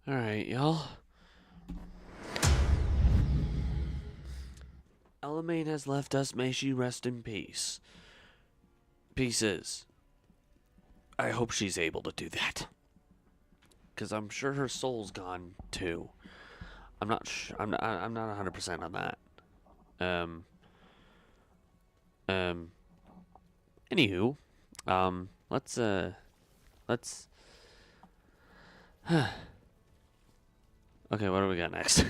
Alright, y'all. Elamine has left us. May she rest in peace. Pieces. I hope she's able to do that. Because I'm sure her soul's gone too. I'm not sure. I'm not 100% on that. Um. Um. Anywho. Let's. Let's. Okay, what do we got next?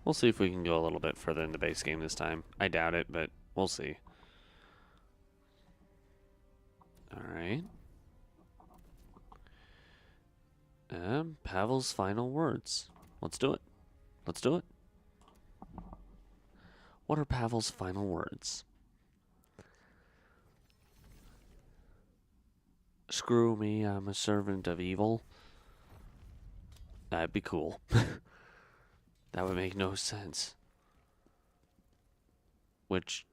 We'll see if we can go a little bit further in the base game this time. I doubt it, but we'll see. Alright. Pavel's final words. Let's do it. Let's do it. What are Pavel's final words? Screw me, I'm a servant of evil. That'd be cool. That would make no sense. Which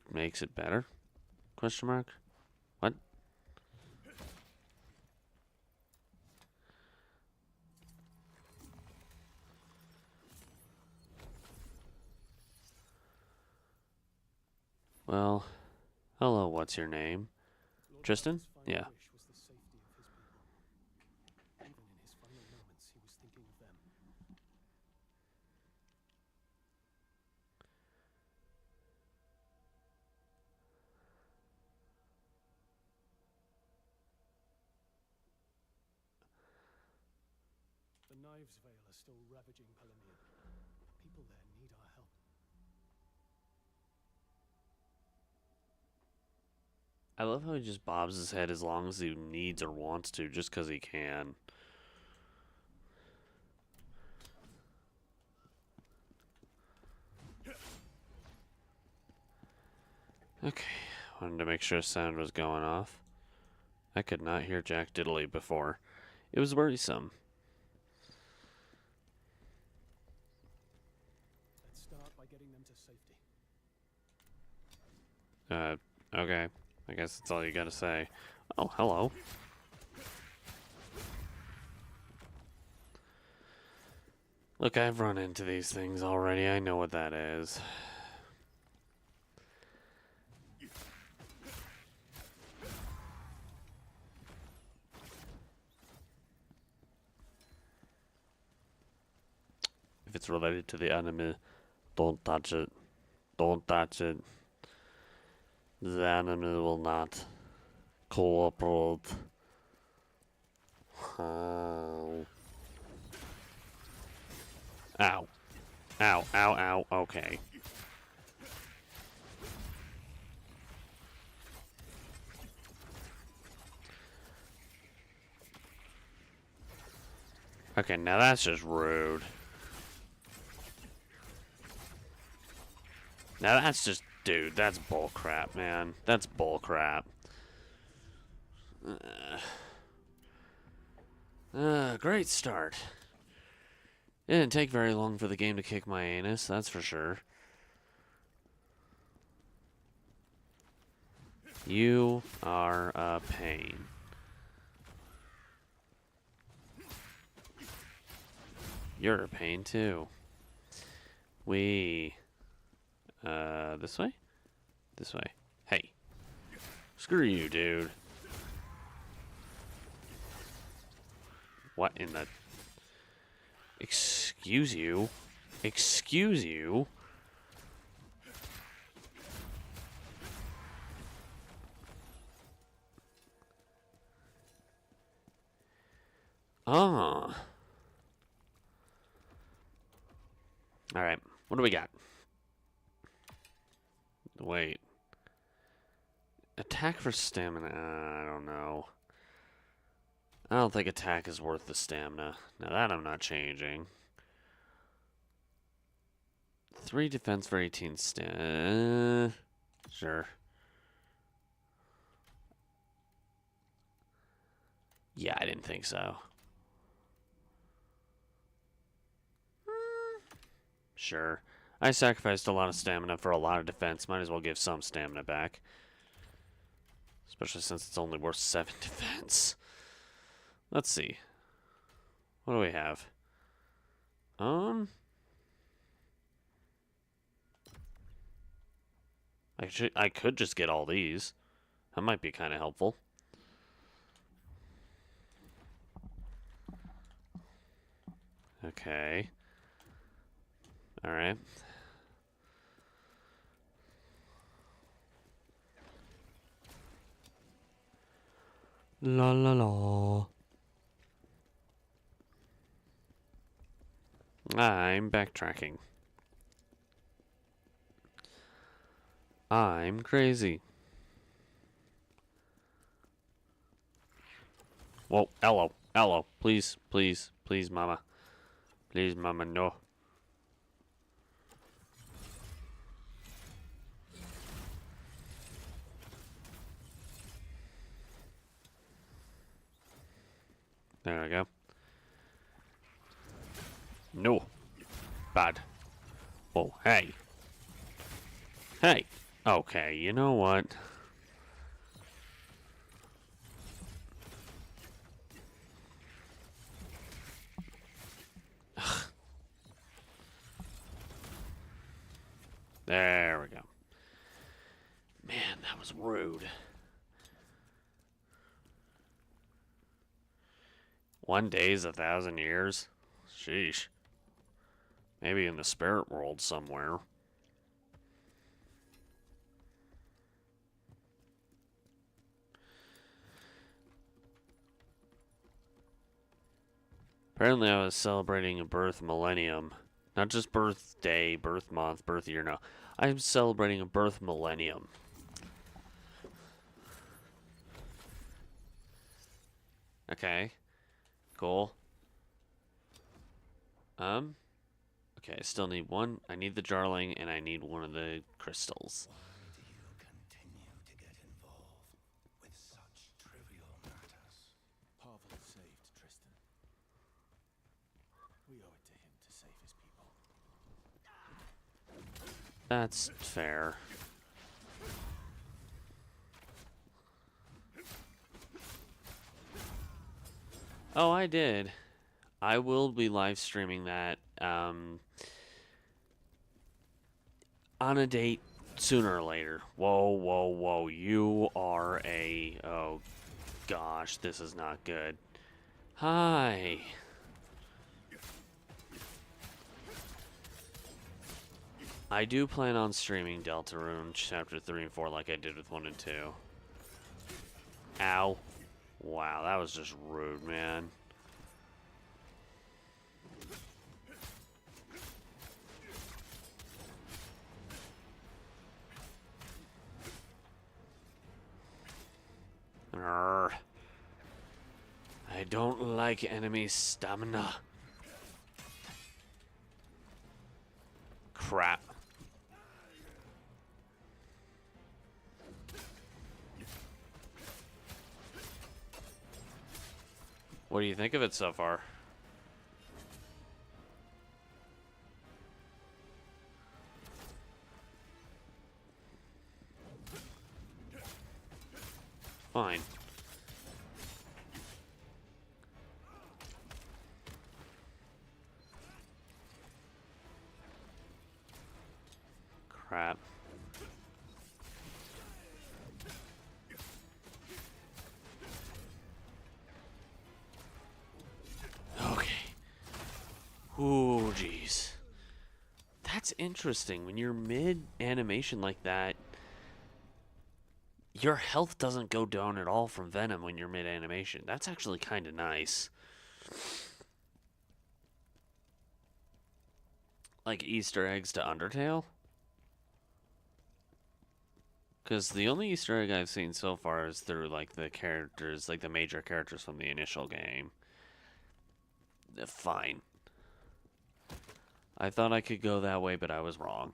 makes it better? Question mark? What? Well, hello, what's your name? Tristan? Yeah. The Knives Vale are still ravaging Palamian. People there need our help. I love how he just bobs his head as long as he needs or wants to, just because he can. Okay, wanted to make sure sound was going off. I could not hear Jack Diddley before. It was worrisome. Let's start by getting them to safety. Okay. I guess that's all you gotta say. Oh, hello. Look, I've run into these things already. I know what that is. If it's related to the enemy, don't touch it. Don't touch it. The enemy will not cooperate. Oh. Ow. Ow, ow, ow. Okay. Okay, now that's just rude. Now that's just, dude, that's bullcrap, man. That's bullcrap. Great start. It didn't take very long for the game to kick my anus, that's for sure. You are a pain. You're a pain too. This way? This way. Hey. Screw you, dude. What in the... Excuse you? Excuse you? Ah. Alright, what do we got? Wait. Attack for stamina. I don't know. I don't think attack is worth the stamina. Now that I'm not changing. 3 defense for 18 stamina. Sure. Yeah, I didn't think so. Sure. I sacrificed a lot of stamina for a lot of defense. Might as well give some stamina back. Especially since it's only worth 7 defense. Let's see. What do we have? I could just get all these. That might be kind of helpful. Okay. All right. La la la. I'm backtracking. I'm crazy. Whoa, hello, hello. Please, please, please, mama. Please, mama, no. There we go. No. Bad. Oh, hey. Hey. Okay, you know what? There we go. Man, that was rude. 1 day is 1,000 years? Sheesh. Maybe in the spirit world somewhere. Apparently I was celebrating a birth millennium. Not just birthday, birth month, birth year, no. I'm celebrating a birth millennium. Okay. Cool. Okay, I still need one. I need the jarling, and I need one of the crystals. Why do you continue to get involved with such trivial matters? Pavel saved Tristan. We owe it to him to save his people. That's fair. Oh, I did. I will be live streaming that on a date sooner or later. Whoa, whoa, whoa. You are a... Oh, gosh. This is not good. Hi. I do plan on streaming Deltarune Chapter 3 and 4 like I did with 1 and 2. Ow. Wow, that was just rude, man. Arrgh. I don't like enemy stamina. Crap. What do you think of it so far? Fine. Crap. Okay. Ooh, jeez. That's interesting. When you're mid-animation like that, your health doesn't go down at all from Venom when you're mid-animation. That's actually kind of nice. Like Easter eggs to Undertale? Because the only Easter egg I've seen so far is through, like, the characters, like, the major characters from the initial game. Fine. I thought I could go that way, but I was wrong.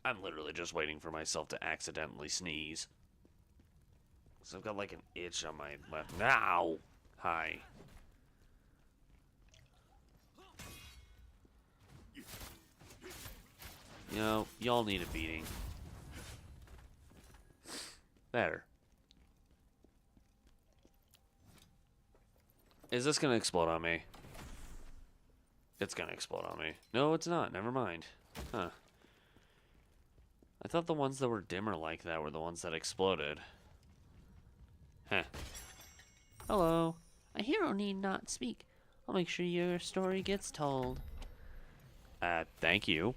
I'm literally just waiting for myself to accidentally sneeze. So I've got, like, an itch on my left. Ow! Hi. You know, y'all need a beating. Better. Is this gonna explode on me? It's gonna explode on me. No, it's not. Never mind. Huh. I thought the ones that were dimmer like that were the ones that exploded. Huh. Hello. A hero need not speak. I'll make sure your story gets told. Thank you.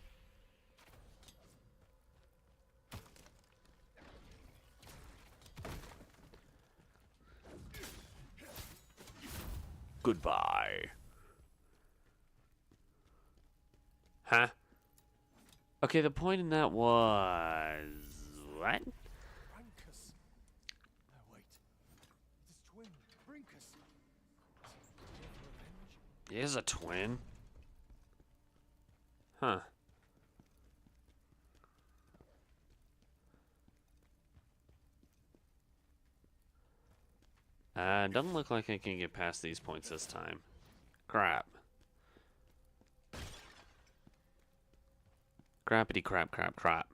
Goodbye. Huh? Okay, the point in that was... What? Brancus. No, wait. It's his twin, Brincus. Revenge? He is a twin. Huh. Doesn't look like I can get past these points this time. Crap. Crappity crap crap crap.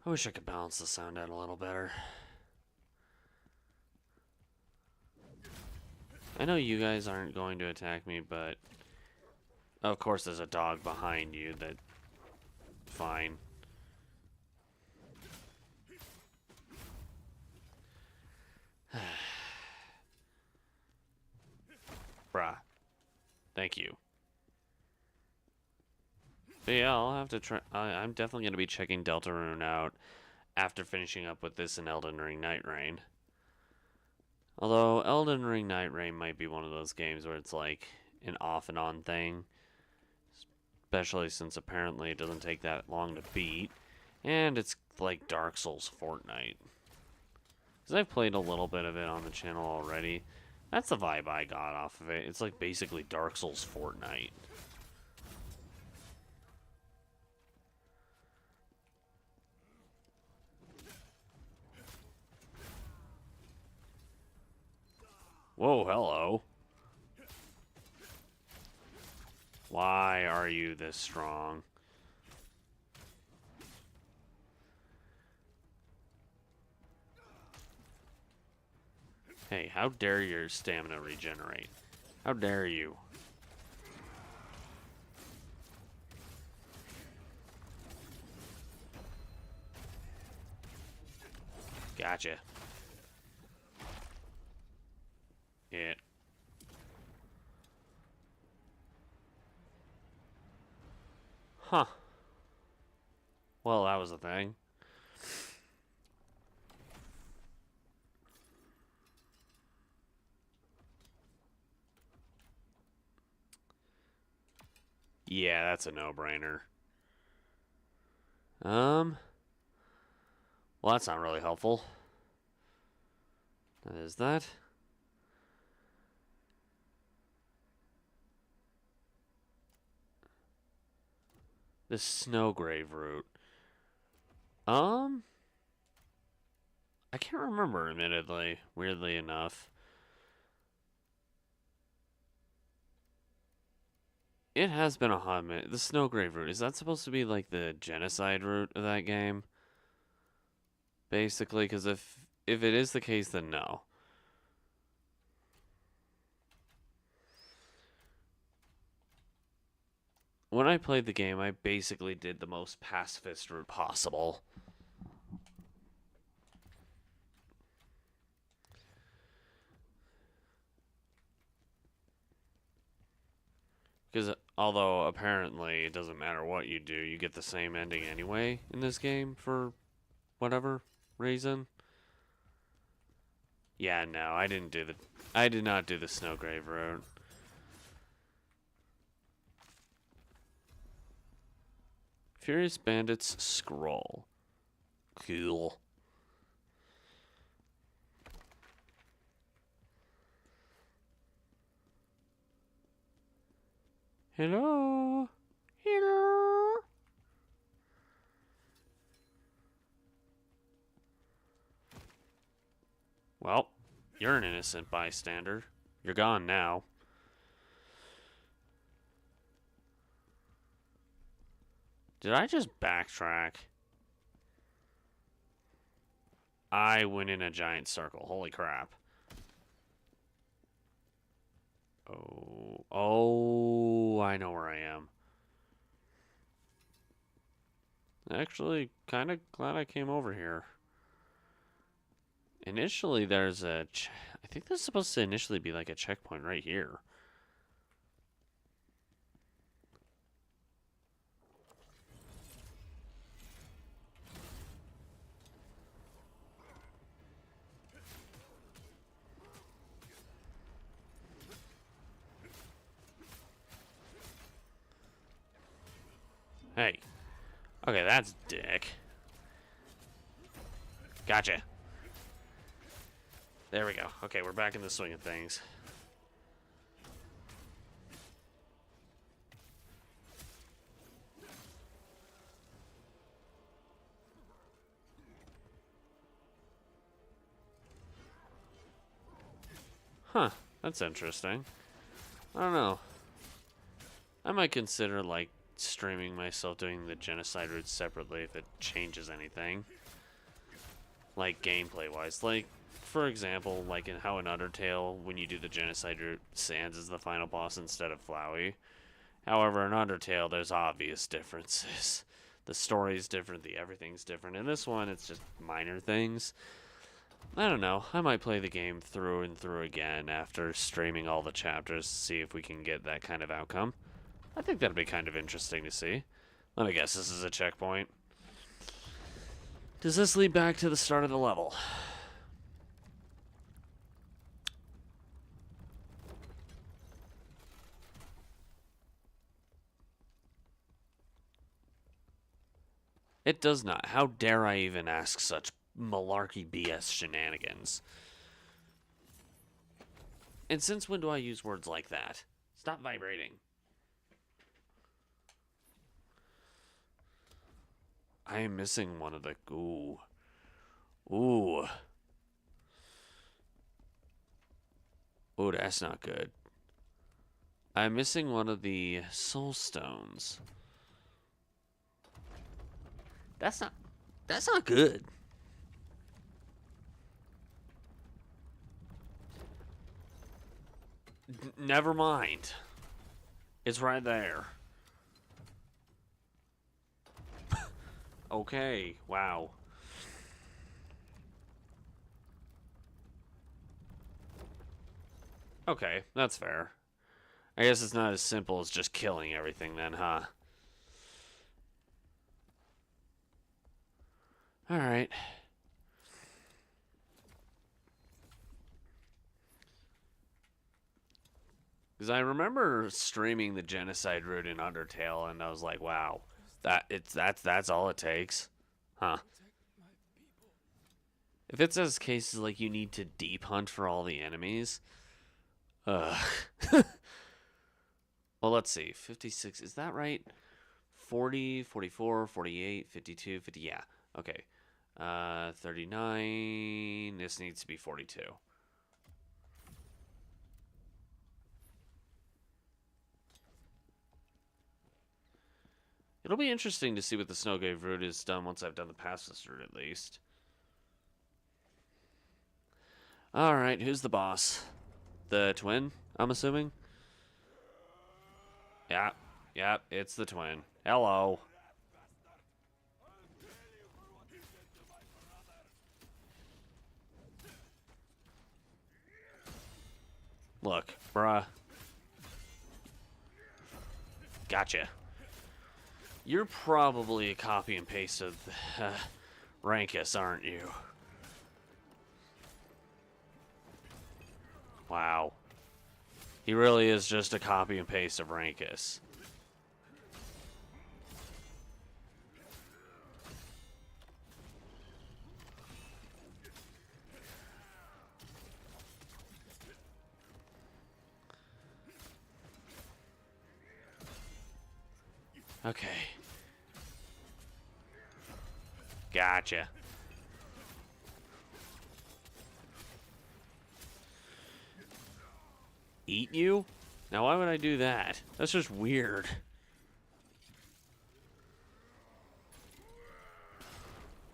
I wish I could balance the sound out a little better. I know you guys aren't going to attack me, but of course there's a dog behind you that... Fine. Bruh. Thank you. But yeah, I'll have to try... I'm definitely going to be checking Deltarune out after finishing up with this in Elden Ring Night Rain. Although, Elden Ring Night Rain might be one of those games where it's like an off and on thing. Especially since apparently it doesn't take that long to beat. And it's like Dark Souls Fortnite. Because I've played a little bit of it on the channel already. That's the vibe I got off of it. It's like basically Dark Souls Fortnite. Whoa, hello. Why are you this strong? Hey, how dare your stamina regenerate? How dare you? Gotcha. Yeah. Huh. Well, that was a thing. Yeah, that's a no-brainer. Well, that's not really helpful. That is that. The Snowgrave route. I can't remember, admittedly, weirdly enough. It has been a hot minute. The Snowgrave route, is that supposed to be like the genocide route of that game? Basically, because if it is the case, then no. When I played the game, I basically did the most pacifist route possible. Because although apparently it doesn't matter what you do, you get the same ending anyway in this game for whatever reason. Yeah, no, I did not do the Snowgrave route. Furious Bandits Scroll. Cool. Hello? Hello? Well, you're an innocent bystander. You're gone now. Did I just backtrack? I went in a giant circle. Holy crap. Oh, I know where I am. Actually, kind of glad I came over here. Initially, there's a... I think there's supposed to initially be like a checkpoint right here. Hey. Okay, that's dick. Gotcha. There we go. Okay, we're back in the swing of things. Huh. That's interesting. I don't know. I might consider, like, streaming myself doing the genocide route separately if it changes anything. Like, gameplay-wise. Like, for example, like in how in Undertale, when you do the genocide route, Sans is the final boss instead of Flowey. However, in Undertale, there's obvious differences. The story's different, the everything's different. In this one, it's just minor things. I don't know. I might play the game through and through again after streaming all the chapters to see if we can get that kind of outcome. I think that'd be kind of interesting to see. Let me guess, this is a checkpoint. Does this lead back to the start of the level? It does not. How dare I even ask such malarkey BS shenanigans? And since when do I use words like that? Stop vibrating. I am missing one of the... Ooh. Ooh. Ooh, that's not good. I'm missing one of the soul stones. That's not good. Never mind. It's right there. Okay, wow. Okay, that's fair. I guess it's not as simple as just killing everything then, huh? Alright. Because I remember streaming the genocide route in Undertale, and I was like, wow, that's all it takes, huh? If it says cases like you need to deep hunt for all the enemies, ugh. Well, let's see, 56, is that right? 40, 44, 48, 52, 50, yeah, okay. 39, this needs to be 42. It'll be interesting to see what the Snowgrave route is done once I've done the Pacifist route, at least. Alright, who's the boss? The twin, I'm assuming? Yeah, it's the twin. Hello. Look, bruh. Gotcha. You're probably a copy and paste of Rankus, aren't you? Wow. He really is just a copy and paste of Rankus. Okay. Gotcha. Eat you? Now why would I do that? That's just weird.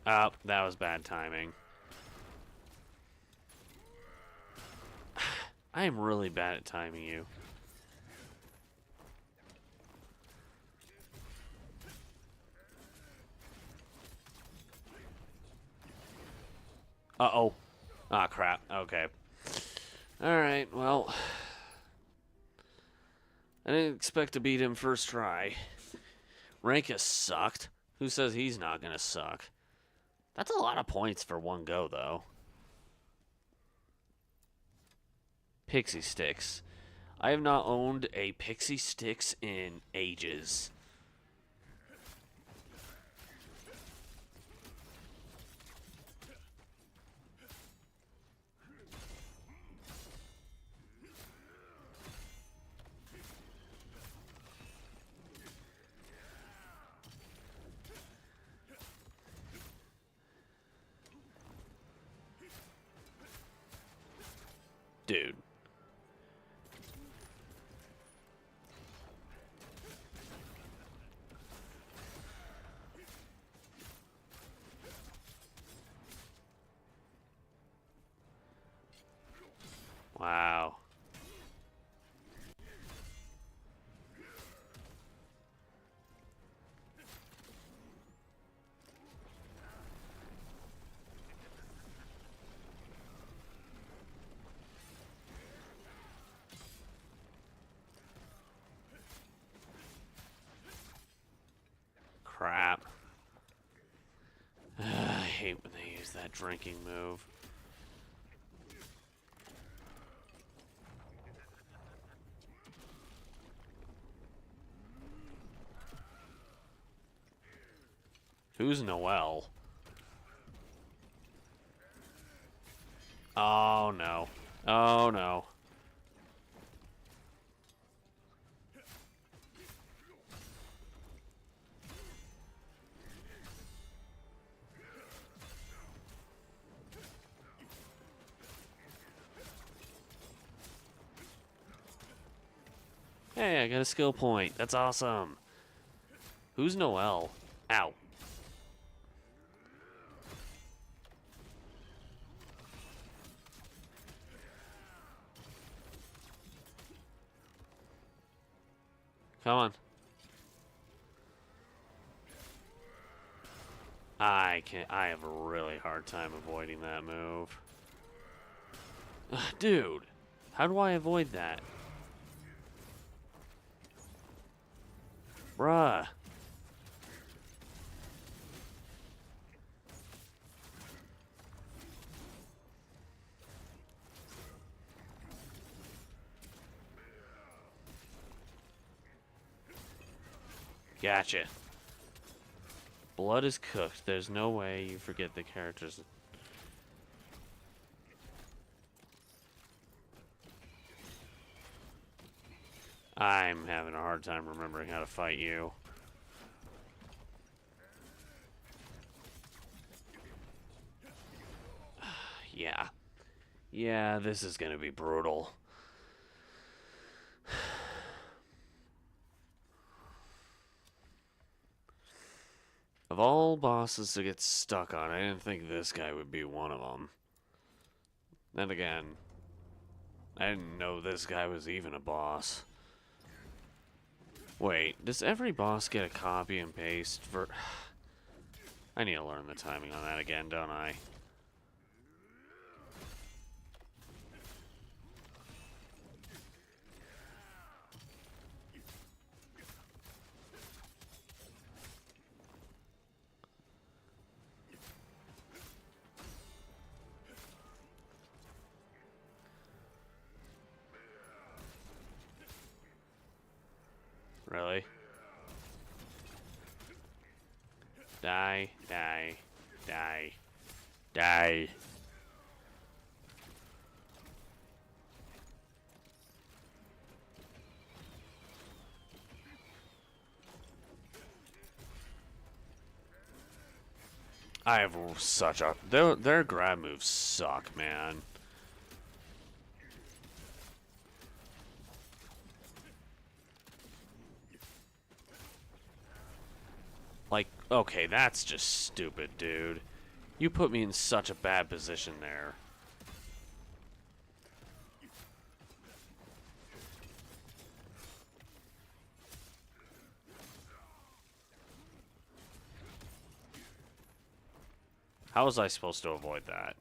Oh, that was bad timing. I am really bad at timing you. Uh-oh. Ah, crap. Okay. Alright, well. I didn't expect to beat him first try. Rankus sucked. Who says he's not gonna suck? That's a lot of points for one go, though. Pixie sticks. I have not owned a pixie sticks in ages. Dude. Wow. Crap. I hate when they use that drinking move. Who's Noelle? Oh no. Oh no. Hey, I got a skill point. That's awesome. Who's Noelle? Ow. Come on. I have a really hard time avoiding that move. Ugh, dude, how do I avoid that? Bruh. Gotcha. Blood is cooked. There's no way you forget the characters. I'm having a hard time remembering how to fight you. Yeah. Yeah, this is gonna be brutal. Of all bosses to get stuck on, I didn't think this guy would be one of them. Then again, I didn't know this guy was even a boss. Wait, does every boss get a copy and paste for... I need to learn the timing on that again, don't I? Really? Die, die, die, die. I have such a... Their grab moves suck, man. Like, okay, that's just stupid, dude. You put me in such a bad position there. How was I supposed to avoid that?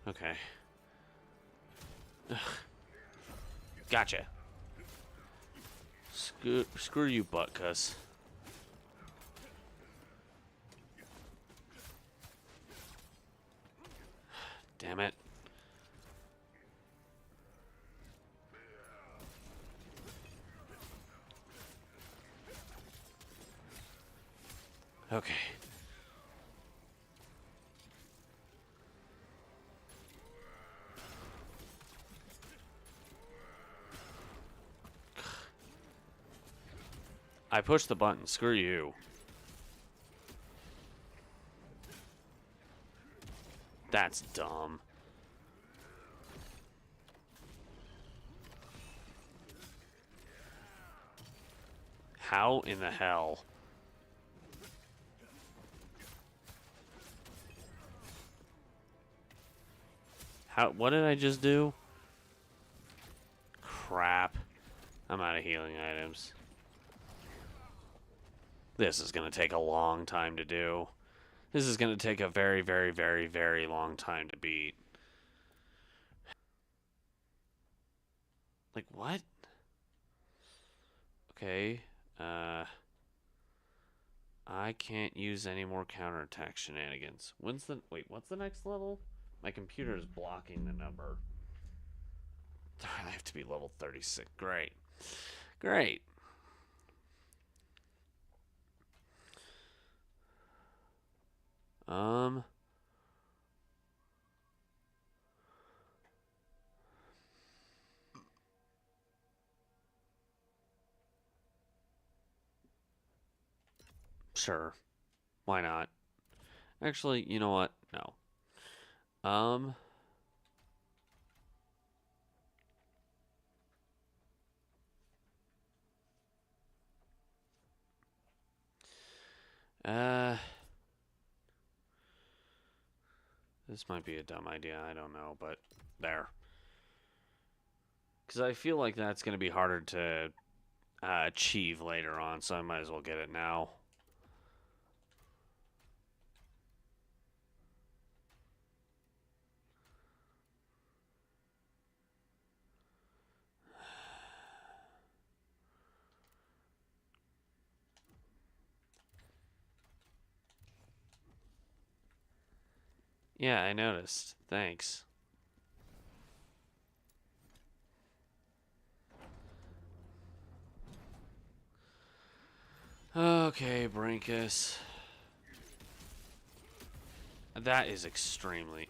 Okay. Ugh. Gotcha. Screw you, Butkus. Damn it. Okay. I pushed the button. Screw you. That's dumb. How in the hell? What did I just do? Crap. I'm out of healing items. This is going to take a long time to do. This is going to take a very, very, very, very long time to beat. Like, what? Okay. I can't use any more counterattack shenanigans. What's the next level? My computer is blocking the number. I have to be level 36. Great. Great. Sure. Why not? Actually, you know what? No. Um. This might be a dumb idea. I don't know, but there. Because I feel like that's going to be harder to achieve later on, so I might as well get it now. Yeah, I noticed. Thanks. Okay, Brinkus. That is extremely...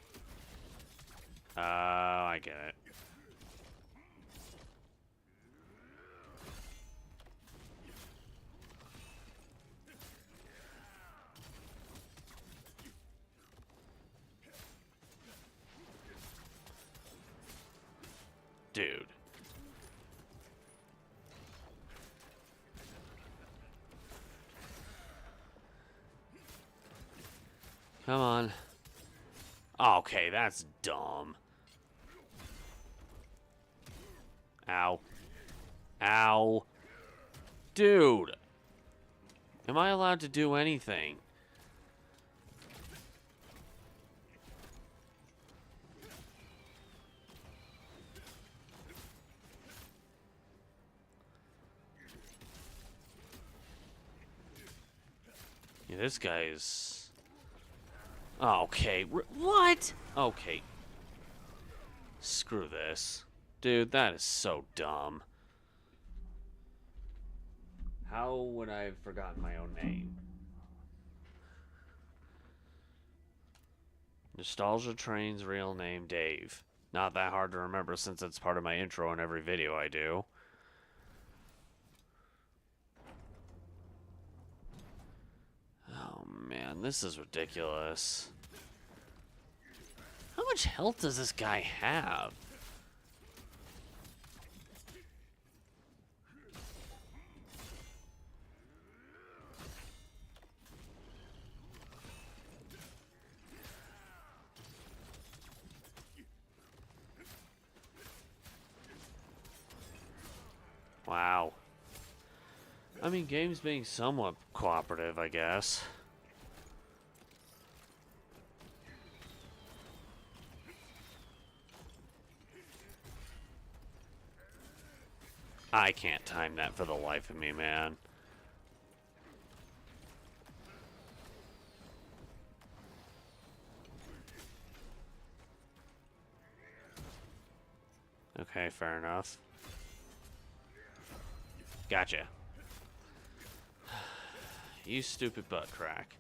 I get it. Dude. Come on. Okay, that's dumb. Ow. Ow. Dude. Am I allowed to do anything? Yeah, this guy is... Okay. What? Okay. Screw this. Dude, that is so dumb. How would I have forgotten my own name? Nostalgia Train's real name, Dave. Not that hard to remember since it's part of my intro in every video I do. Oh man, this is ridiculous. How much health does this guy have? Wow. I mean, game's being somewhat cooperative, I guess. I can't time that for the life of me, man. Okay, fair enough. Gotcha. You stupid butt crack.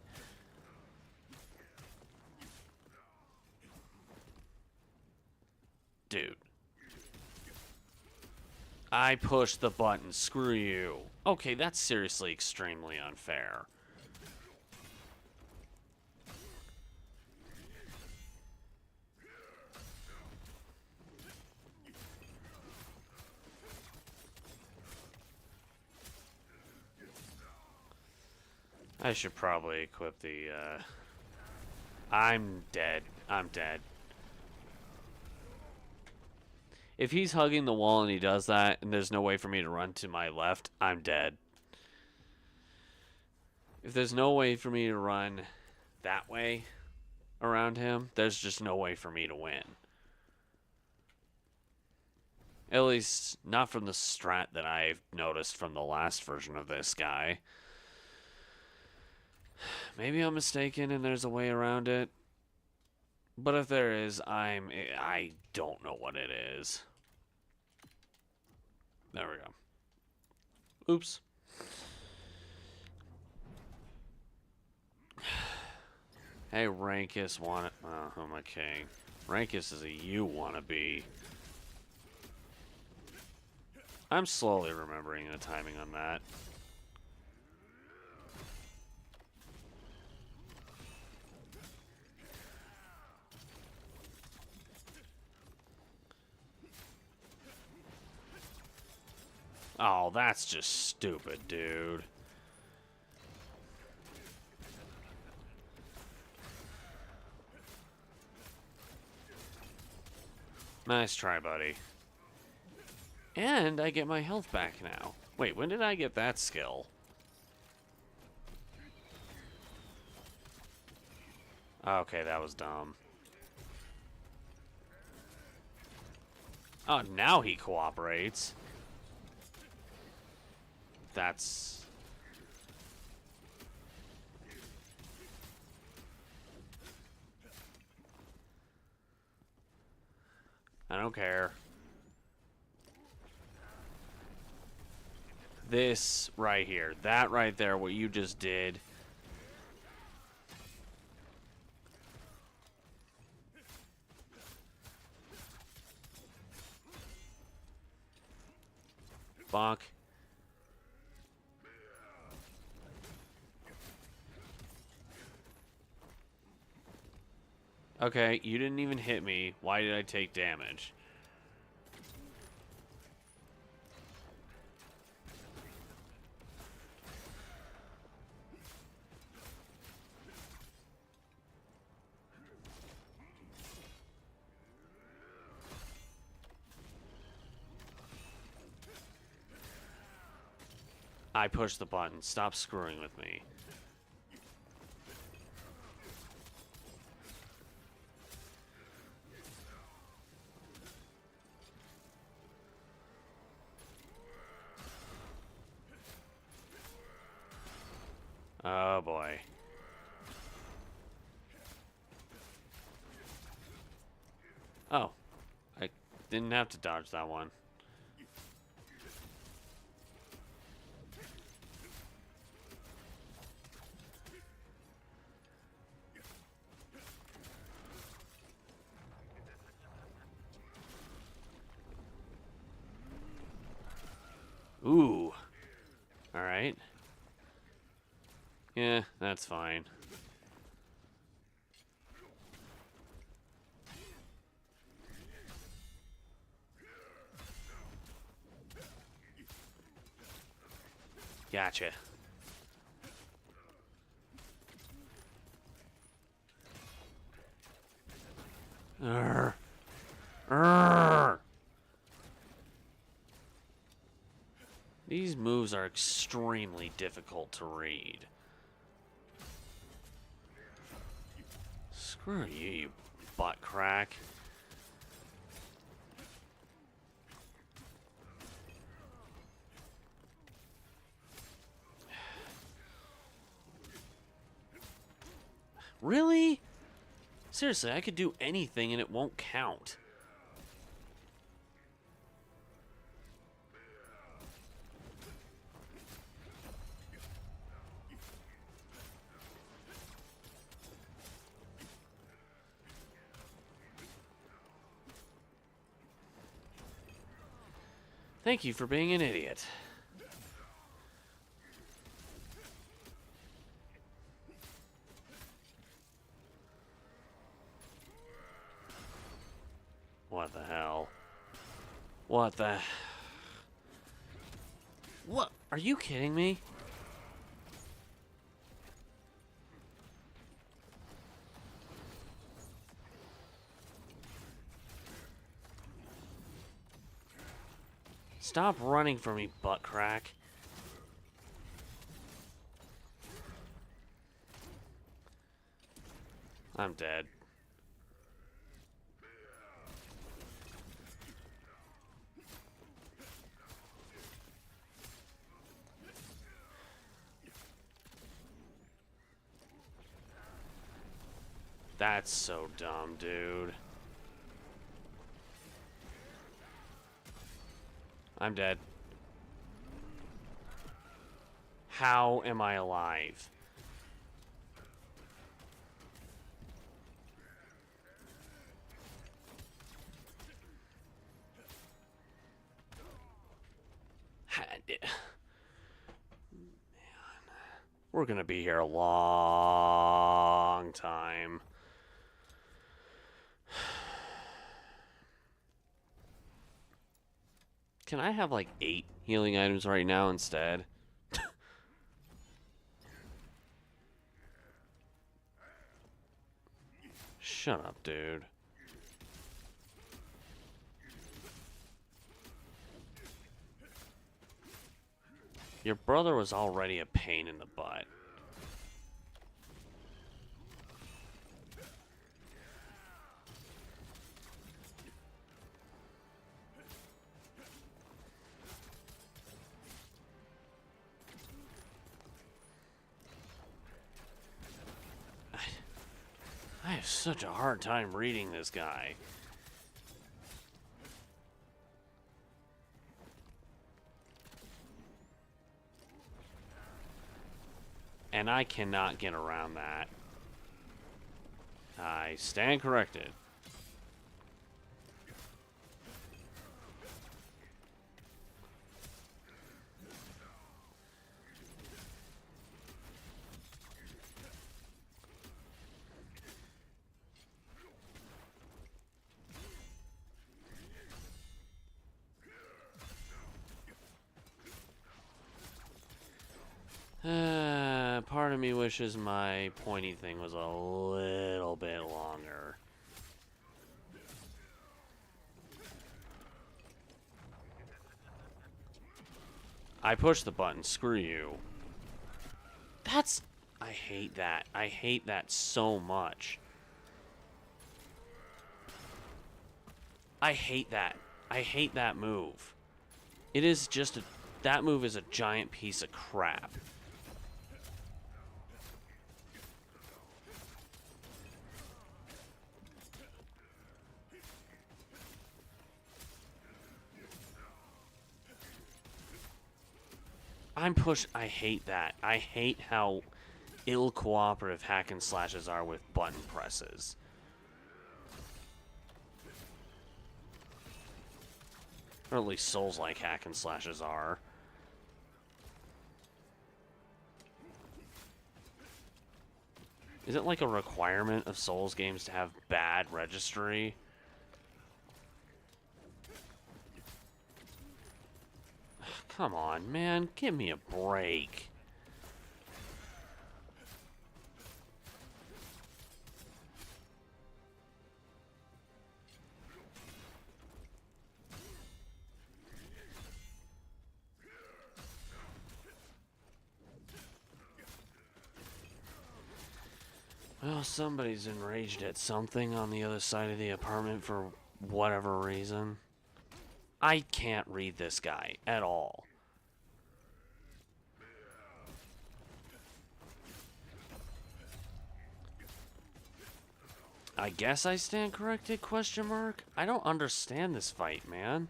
Dude. I pushed the button. Screw you. Okay, that's seriously extremely unfair. I should probably equip the, I'm dead. I'm dead. If he's hugging the wall and he does that, and there's no way for me to run to my left, I'm dead. If there's no way for me to run that way around him, there's just no way for me to win. At least, not from the strat that I've noticed from the last version of this guy. Maybe I'm mistaken and there's a way around it. But if there is, I don't know what it is. There we go. Oops. Hey, Rankus wanna... Oh, who am I kidding? Rankus is a you wannabe. I'm slowly remembering the timing on that. Oh, that's just stupid, dude. Nice try, buddy. And I get my health back now. Wait, when did I get that skill? Okay, that was dumb. Oh, now he cooperates. That's... I don't care. This right here. That right there, what you just did. Bonk. Okay, you didn't even hit me. Why did I take damage? I pushed the button. Stop screwing with me. Oh boy. Oh. I didn't have to dodge that one. Ooh. Alright. Yeah, that's fine. Gotcha. Urgh. Urgh. These moves are extremely difficult to read. Screw you, you butt crack. Really? Seriously, I could do anything and it won't count. Thank you for being an idiot. What the hell? What the... What? Are you kidding me? Stop running from me, butt crack. I'm dead. That's so dumb, dude. I'm dead. How am I alive? Man. We're gonna be here a long time. Can I have like 8 healing items right now instead? Shut up, dude. Your brother was already a pain in the butt. I have such a hard time reading this guy. And I cannot get around that. I stand corrected. Part of me wishes my pointy thing was a little bit longer. I pushed the button, screw you. That's... I hate that. I hate that so much. I hate that. I hate that move. It is just a... That move is a giant piece of crap. I hate that. I hate how ill-cooperative hack and slashes are with button presses. Or at least Souls-like hack and slashes are. Is it like a requirement of Souls games to have bad registry? Come on, man. Give me a break. Oh, somebody's enraged at something on the other side of the apartment for whatever reason. I can't read this guy at all. I guess I stand corrected, question mark? I don't understand this fight, man.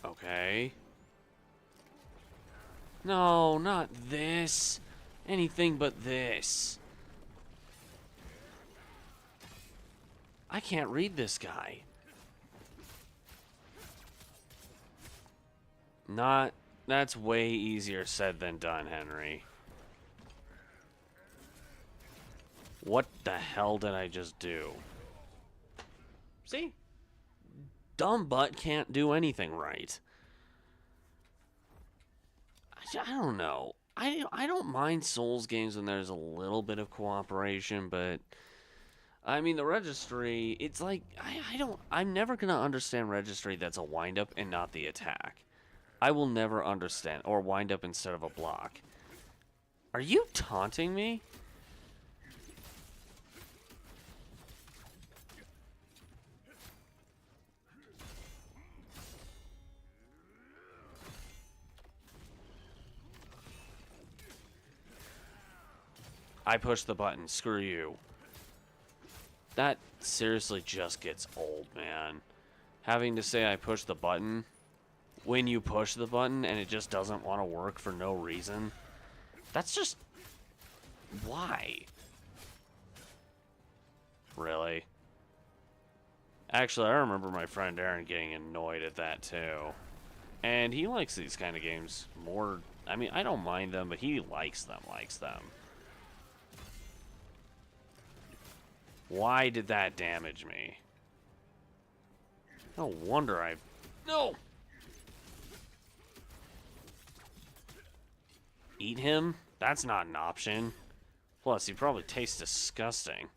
Okay. No, not this. Anything but this. I can't read this guy. That's way easier said than done, Henry. What the hell did I just do? See? Dumb butt can't do anything right. I don't know. I don't mind Souls games when there's a little bit of cooperation, but I mean the registry, it's like I'm never gonna understand registry that's a wind up and not the attack. I will never understand, or wind up instead of a block. Are you taunting me? I pushed the button. Screw you. That seriously just gets old, man. Having to say I pushed the button when you push the button and it just doesn't want to work for no reason. That's just... why? Really? Actually, I remember my friend Aaron getting annoyed at that too. And he likes these kind of games more... I mean, I don't mind them, but he likes them. Why did that damage me? No wonder I... No! Eat him? That's not an option. Plus, he probably tastes disgusting.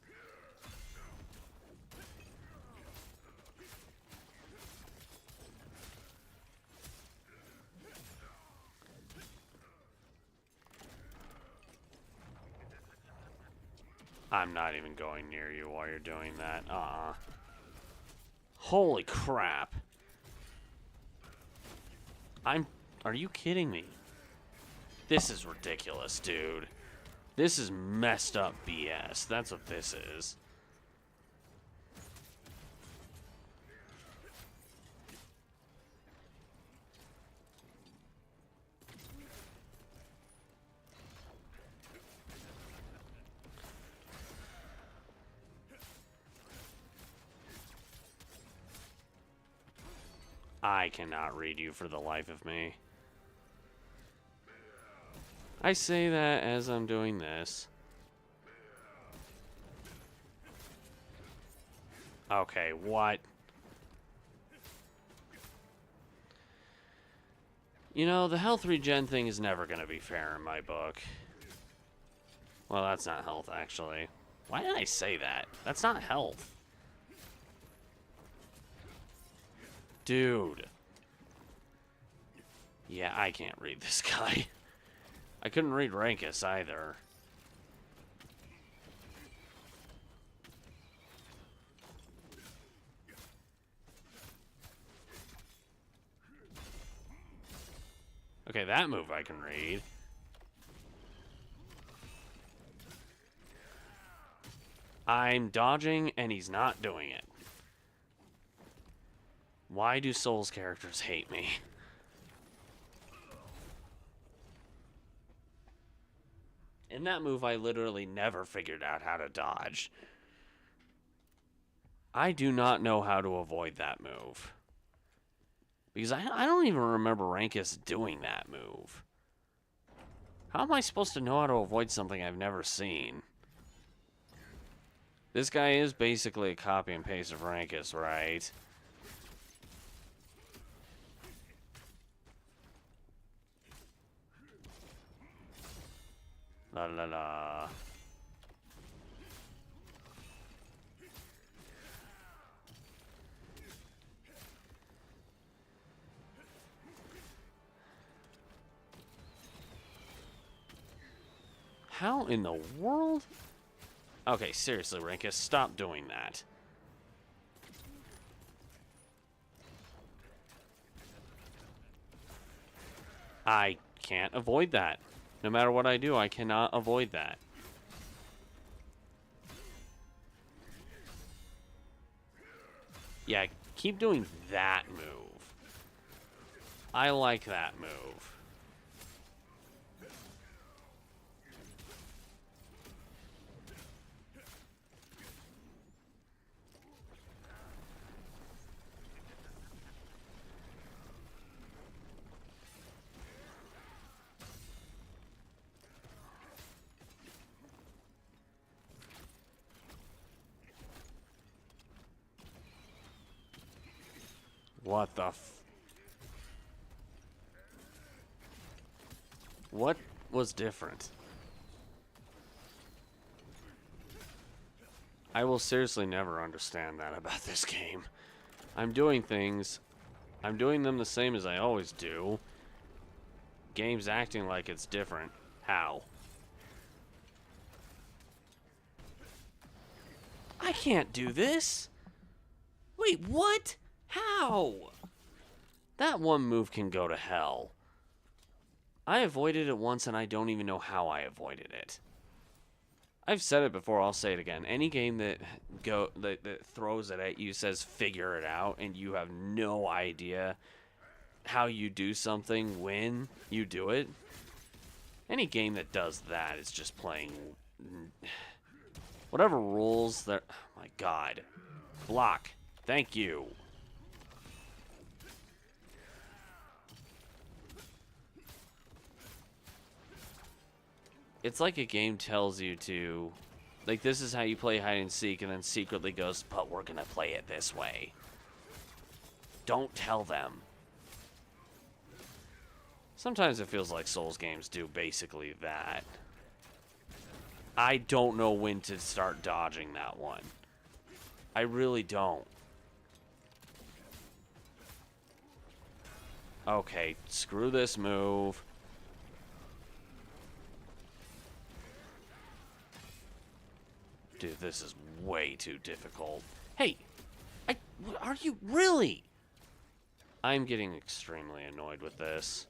I'm not even going near you while you're doing that. Holy crap. Are you kidding me? This is ridiculous, dude. This is messed up BS. That's what this is. I cannot read you for the life of me. I say that as I'm doing this. Okay, what? You know, the health regen thing is never going to be fair in my book. Well, that's not health, actually. Why did I say that? That's not health. Dude. Yeah, I can't read this guy. I couldn't read Rankus either. Okay, that move I can read. I'm dodging and he's not doing it. Why do Souls characters hate me? In that move, I literally never figured out how to dodge. I do not know how to avoid that move. Because I don't even remember Rankus doing that move. How am I supposed to know how to avoid something I've never seen? This guy is basically a copy and paste of Rankus, right? La la la. How in the world? Okay, seriously, Rinkus, stop doing that. I can't avoid that. No matter what I do, I cannot avoid that. Yeah, keep doing that move. I like that move. What the What was different? I will seriously never understand that about this game. I'm doing things. I'm doing them the same as I always do. Game's acting like it's different. How? I can't do this! Wait, what? How? That one move can go to hell. I avoided it once and I don't even know how I avoided it. I've said it before, I'll say it again. Any game that throws it at you, says figure it out, and you have no idea how you do something when you do it. Any game that does that is just playing whatever rules that. Oh my god. Block. Thank you. It's like a game tells you to, like, this is how you play hide and seek, and then secretly goes, but we're gonna play it this way. Don't tell them. Sometimes it feels like Souls games do basically that. I don't know when to start dodging that one. I really don't. Okay, screw this move. Dude, this is way too difficult. Hey! Are you really? I'm getting extremely annoyed with this.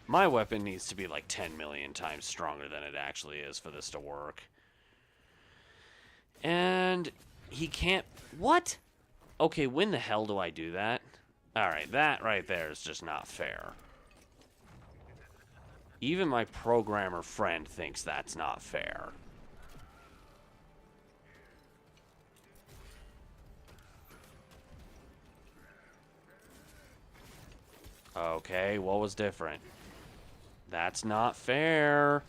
My weapon needs to be like 10 million times stronger than it actually is for this to work. And he can't... What? Okay, when the hell do I do that? Alright, that right there is just not fair. Even my programmer friend thinks that's not fair. Okay, what was different? That's not fair.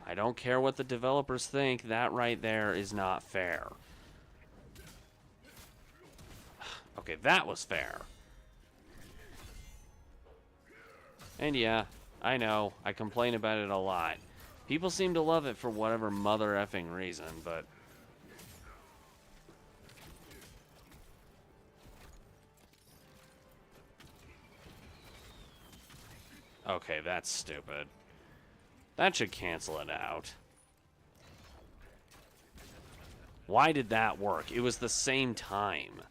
I don't care what the developers think. That right there is not fair. Okay, that was fair. And yeah, I know, I complain about it a lot. People seem to love it for whatever mother effing reason, but... Okay, that's stupid. That should cancel it out. Why did that work? It was the same time.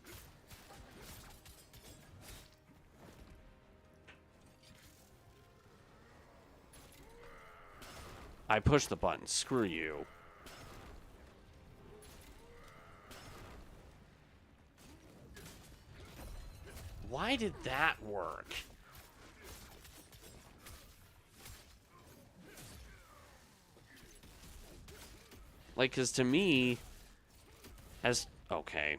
I pushed the button. Screw you. Why did that work? Like, because to me, as... Okay.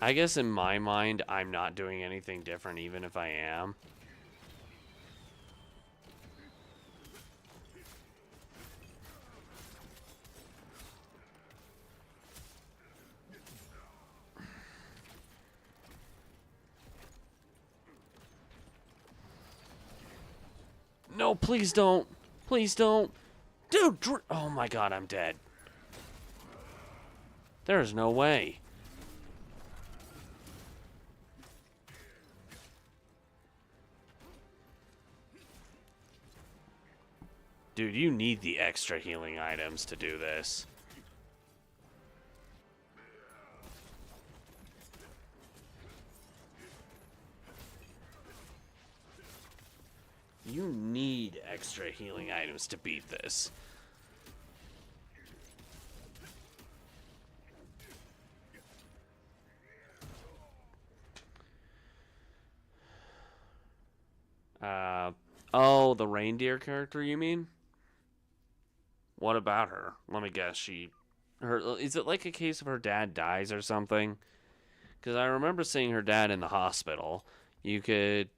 I guess in my mind, I'm not doing anything different, even if I am. No, please don't. Please don't. Dude, oh my god, I'm dead. There's no way. Dude, you need the extra healing items to do this. You need extra healing items to beat this. Oh, the reindeer character, you mean? What about her? Let me guess. Is it like a case of her dad dies or something? Because I remember seeing her dad in the hospital. You could,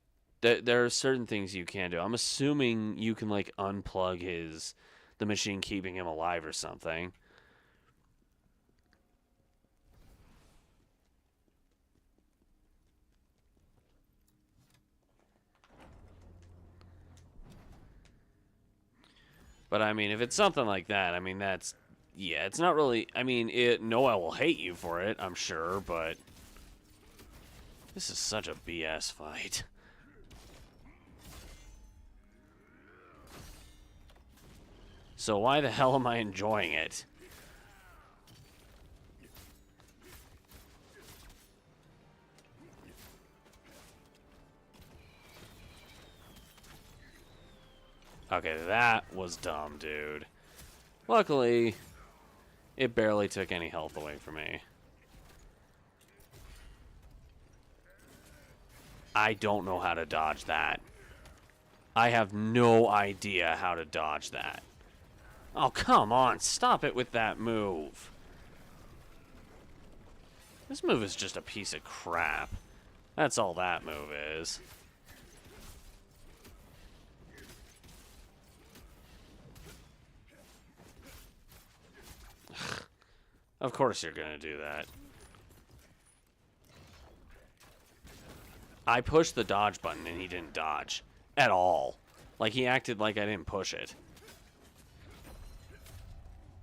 there are certain things you can do. I'm assuming you can like unplug the machine keeping him alive or something. But I mean, if it's something like that, I mean, yeah, it's not really, I mean, Noah will hate you for it, I'm sure, but this is such a BS fight. So why the hell am I enjoying it? Okay, that was dumb, dude. Luckily, it barely took any health away from me. I don't know how to dodge that. I have no idea how to dodge that. Oh, come on. Stop it with that move. This move is just a piece of crap. That's all that move is. Of course you're gonna do that. I pushed the dodge button and he didn't dodge. At all. Like, he acted like I didn't push it.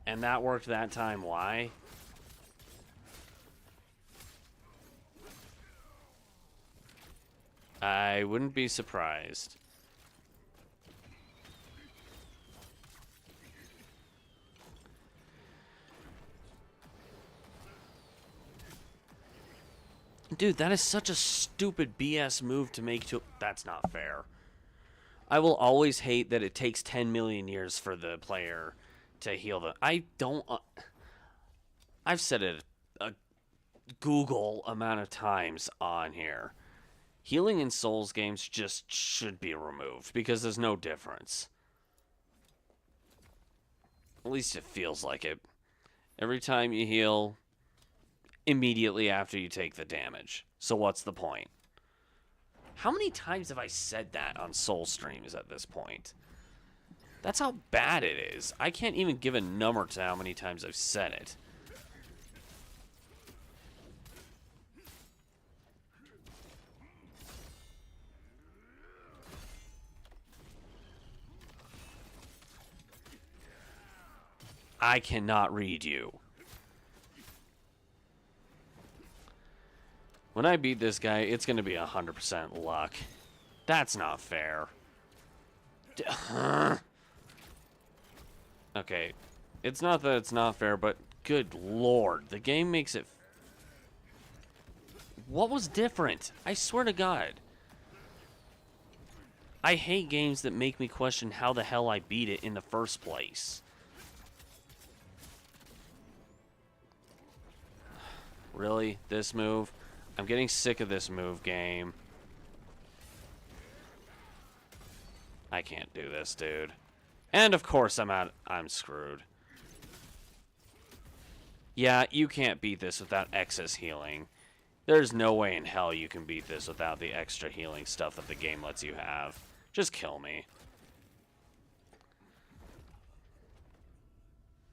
And that worked that time. Why? I wouldn't be surprised. Dude, that is such a stupid BS move to make to... That's not fair. I will always hate that it takes 10 million years for the player to heal the... I don't... I've said it a Google amount of times on here. Healing in Souls games just should be removed because there's no difference. At least it feels like it. Every time you heal... immediately after you take the damage. So what's the point? How many times have I said that on Soul streams at this point? That's how bad it is. I can't even give a number to how many times I've said it. I cannot read you. When I beat this guy, it's going to be 100% luck. That's not fair. Okay. It's not that it's not fair, but good lord. The game makes it... What was different? I swear to God. I hate games that make me question how the hell I beat it in the first place. Really? This move? I'm getting sick of this move game. I can't do this, dude. And of course I'm screwed. Yeah, you can't beat this without excess healing. There's no way in hell you can beat this without the extra healing stuff that the game lets you have. Just kill me.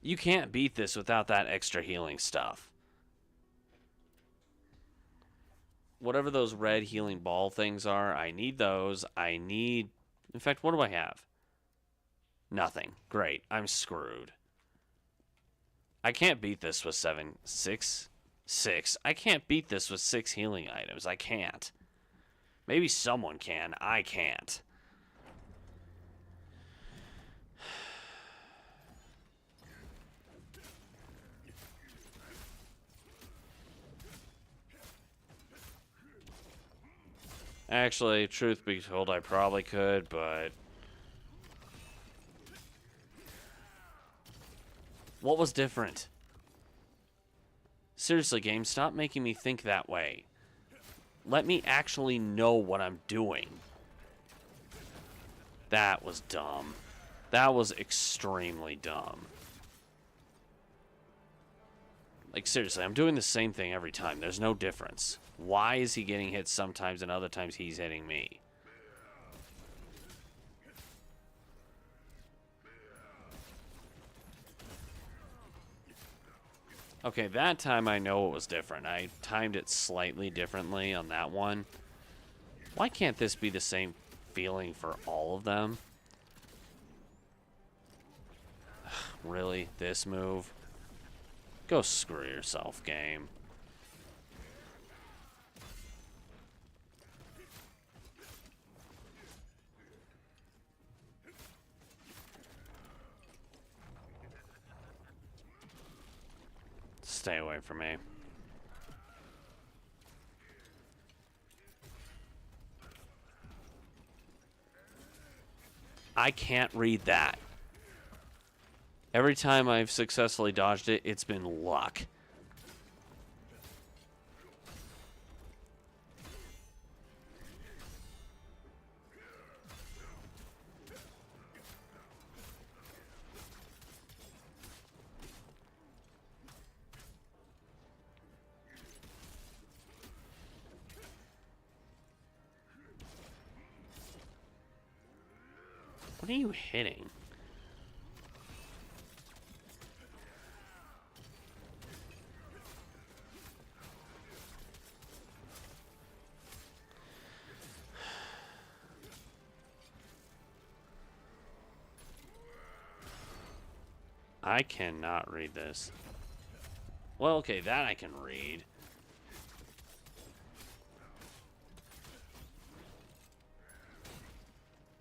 You can't beat this without that extra healing stuff. Whatever those red healing ball things are, I need those. In fact, what do I have? Nothing. Great. I'm screwed. I can't beat this with 6. I can't beat this with 6 healing items. I can't. Maybe someone can. I can't. Actually, truth be told, I probably could, but... What was different? Seriously, game, stop making me think that way. Let me actually know what I'm doing. That was dumb. That was extremely dumb. Like, seriously, I'm doing the same thing every time. There's no difference. Why is he getting hit sometimes and other times he's hitting me? Okay, that time I know it was different. I timed it slightly differently on that one. Why can't this be the same feeling for all of them? Really? This move? Go screw yourself, game. Stay away from me. I can't read that. Every time I've successfully dodged it, it's been luck. What are you hitting? I cannot read this. Well, okay, that I can read.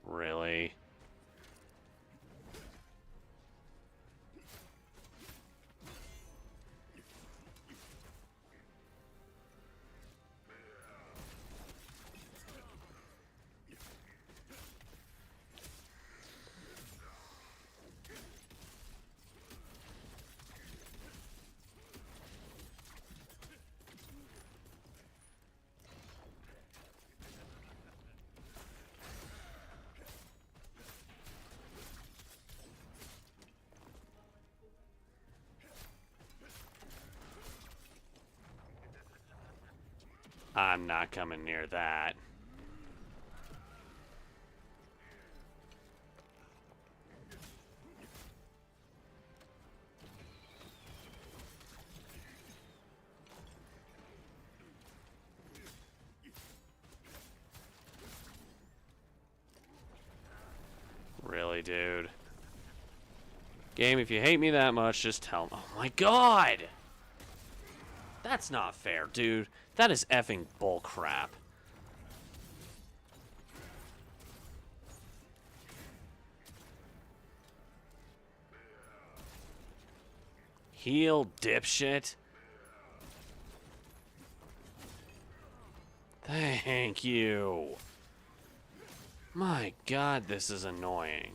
Really? I'm not coming near that. Really, dude? Game, if you hate me that much, just tell me. Oh my god! That's not fair, dude. That is effing bullcrap. Heal, dipshit. Thank you. My god, this is annoying.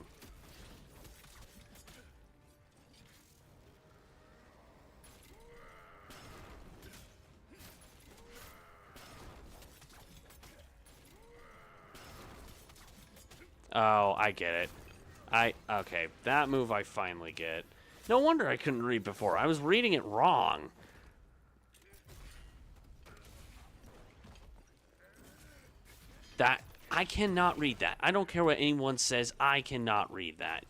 Oh, I get it. Okay, that move I finally get. No wonder I couldn't read before. I was reading it wrong. That, I cannot read that. I don't care what anyone says, I cannot read that.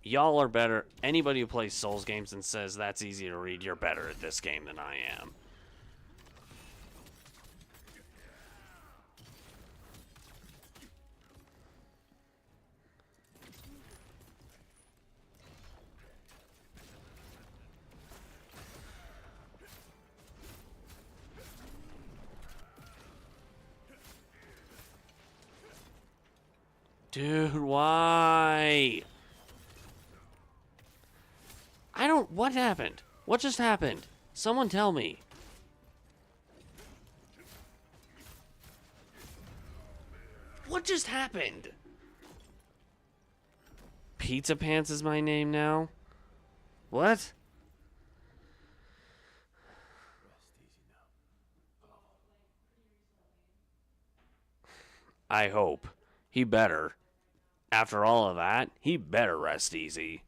Y'all are better. Anybody who plays Souls games and says that's easy to read, you're better at this game than I am. Dude, why? I don't... What happened? What just happened? Someone tell me. What just happened? Pizza Pants is my name now? What? Rest easy now. I hope. He better. After all of that, he better rest easy.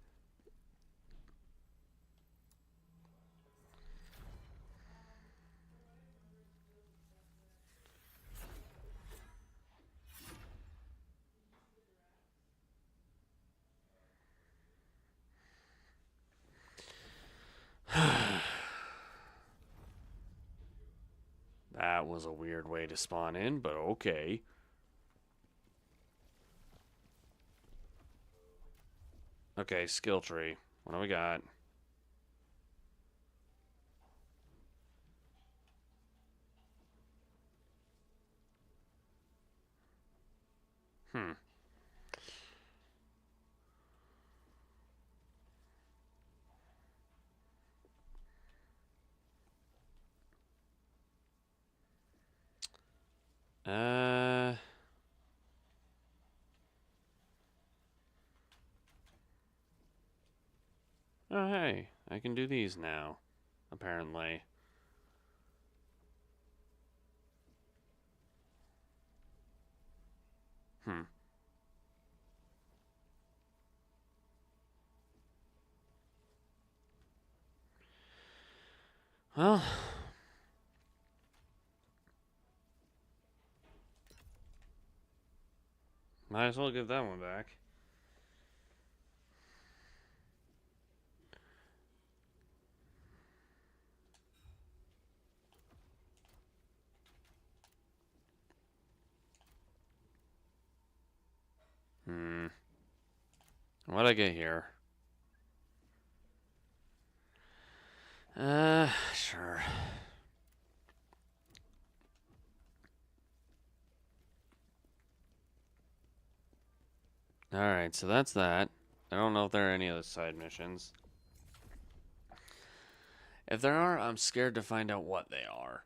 That was a weird way to spawn in, but okay. Okay, skill tree. What do we got? Hmm. Uh... Oh, hey. I can do these now. Apparently. Hmm. Well... Might as well give that one back. Hmm. What'd I get here? Sure. Alright, so that's that. I don't know if there are any other side missions. If there are, I'm scared to find out what they are.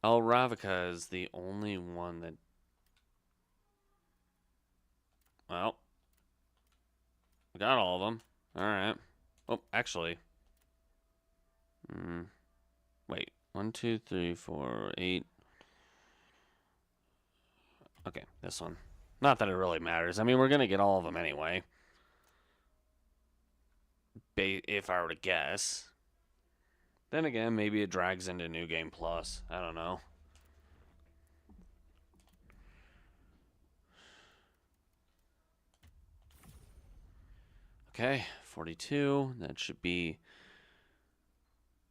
El Ravnica is the only one that... Well, we got all of them. Alright. Oh, actually. Wait. 1, 2, 3, 4, 8. Okay, this one. Not that it really matters. I mean, we're going to get all of them anyway. If I were to guess. Then again, maybe it drags into New Game Plus. I don't know. Okay, 42. That should be...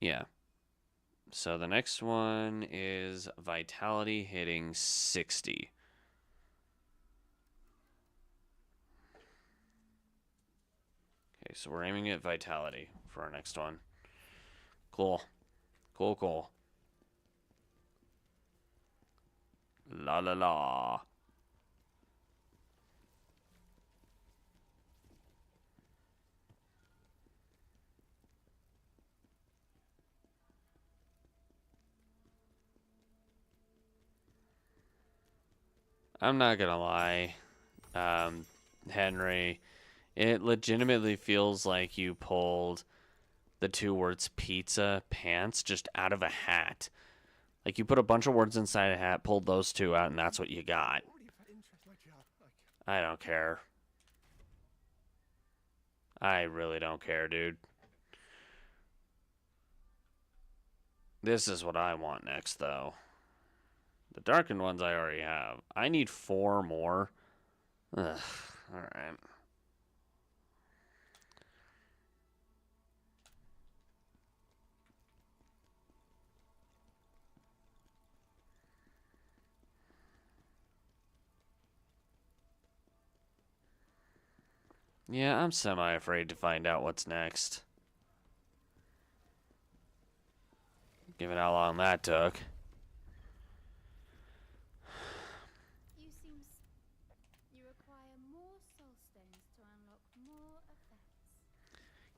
Yeah. So the next one is Vitality hitting 60. Okay, so we're aiming at Vitality for our next one. Cool. Cool, cool. La la la. I'm not gonna lie, Henry, it legitimately feels like you pulled the two words pizza pants just out of a hat. Like you put a bunch of words inside a hat, pulled those two out, and that's what you got. I don't care. I really don't care, dude. This is what I want next, though. The darkened ones I already have. I need 4 more. Ugh. Alright. Yeah, I'm semi-afraid to find out what's next. Given how long that took.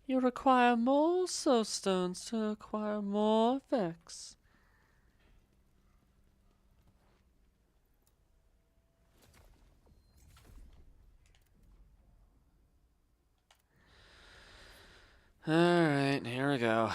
You require more soul stones to acquire more effects. Alright, here we go.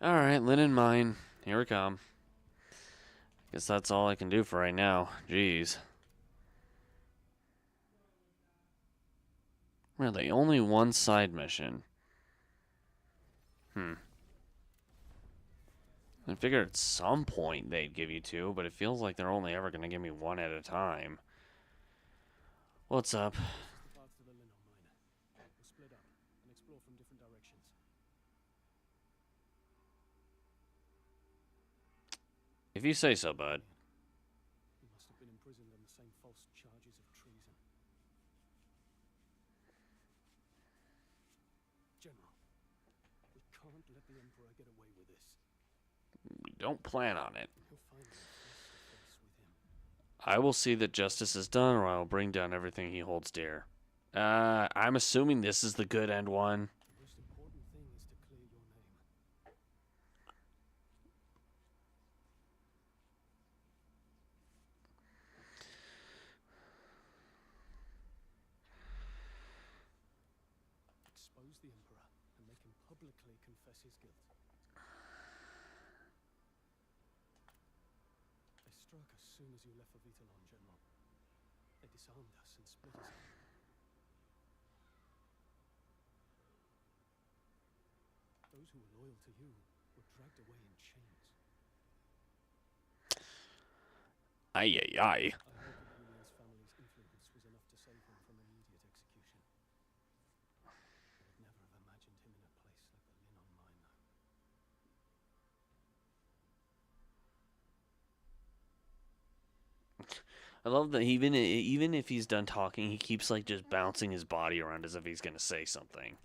Alright, linen mine. Here we come. Guess that's all I can do for right now. Jeez. Really, only one side mission. I figured at some point they'd give you two, but it feels like they're only ever going to give me one at a time. What's up? The path to the Linnon mine. We'll split up and explore from different directions. If you say so, bud. He must have been imprisoned on the same false charges of treason. General, we can't let the Emperor get away with this. We don't plan on it. He'll find us face to face with him. I will see that justice is done, or I will bring down everything he holds dear. I'm assuming this is the good end one. The most important thing is to clear your name. Expose the Emperor and make him publicly confess his guilt. They struck as soon as you left for Vitalon, General. They disarmed us and split us up. Those who were loyal to you were dragged away in chains. Ay, ay, ay. I hope that Julian's family's influence was enough to save him from immediate execution. I would never have imagined him in a place like the Linnon mine, though. I love that even if he's done talking, he keeps like just bouncing his body around as if he's gonna say something.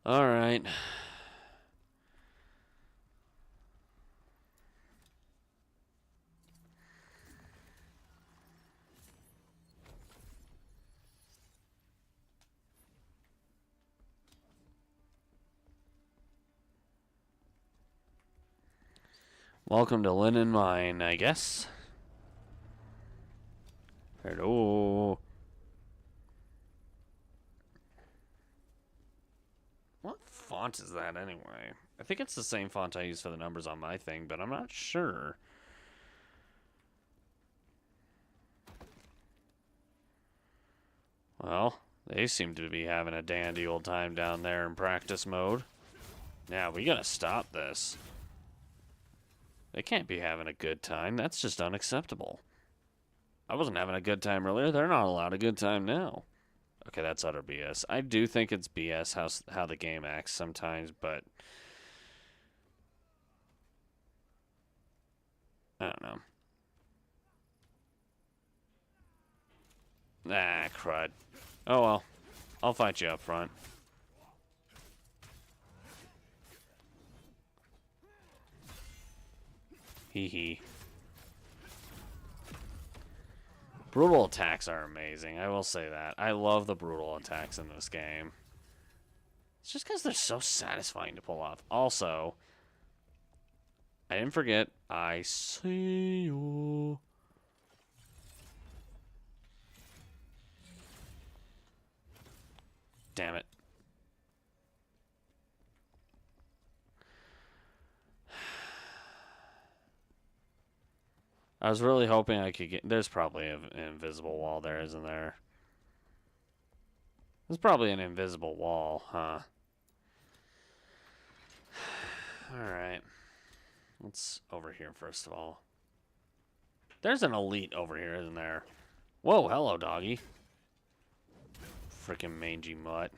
All right. Welcome to Linen Mine, I guess. Hello. What font is that anyway? I think it's the same font I use for the numbers on my thing, but I'm not sure. Well, they seem to be having a dandy old time down there in practice mode. Now, we gotta stop this. They can't be having a good time. That's just unacceptable. I wasn't having a good time earlier. They're not allowed a good time now. Okay, that's utter BS. I do think it's BS how the game acts sometimes, but I don't know. Ah, crud. Oh well. I'll fight you up front. Hee hee. Brutal attacks are amazing. I will say that. I love the brutal attacks in this game. It's just because they're so satisfying to pull off. Also, I didn't forget. I see you. Damn it. I was really hoping I could get... There's probably an invisible wall there, isn't there? There's probably an invisible wall, huh? Alright. Let's over here, first of all. There's an elite over here, isn't there? Whoa, hello, doggy. Frickin' mangy mutt.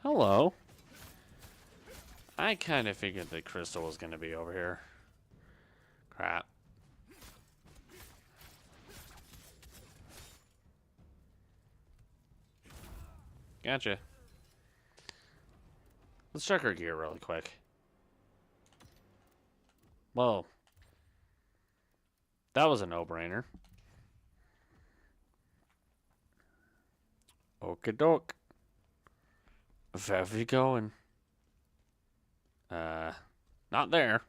Hello. I kind of figured the crystal was going to be over here. Crap. Gotcha. Let's check our gear really quick. Whoa. That was a no-brainer. Okie doke. Where we going? Not there.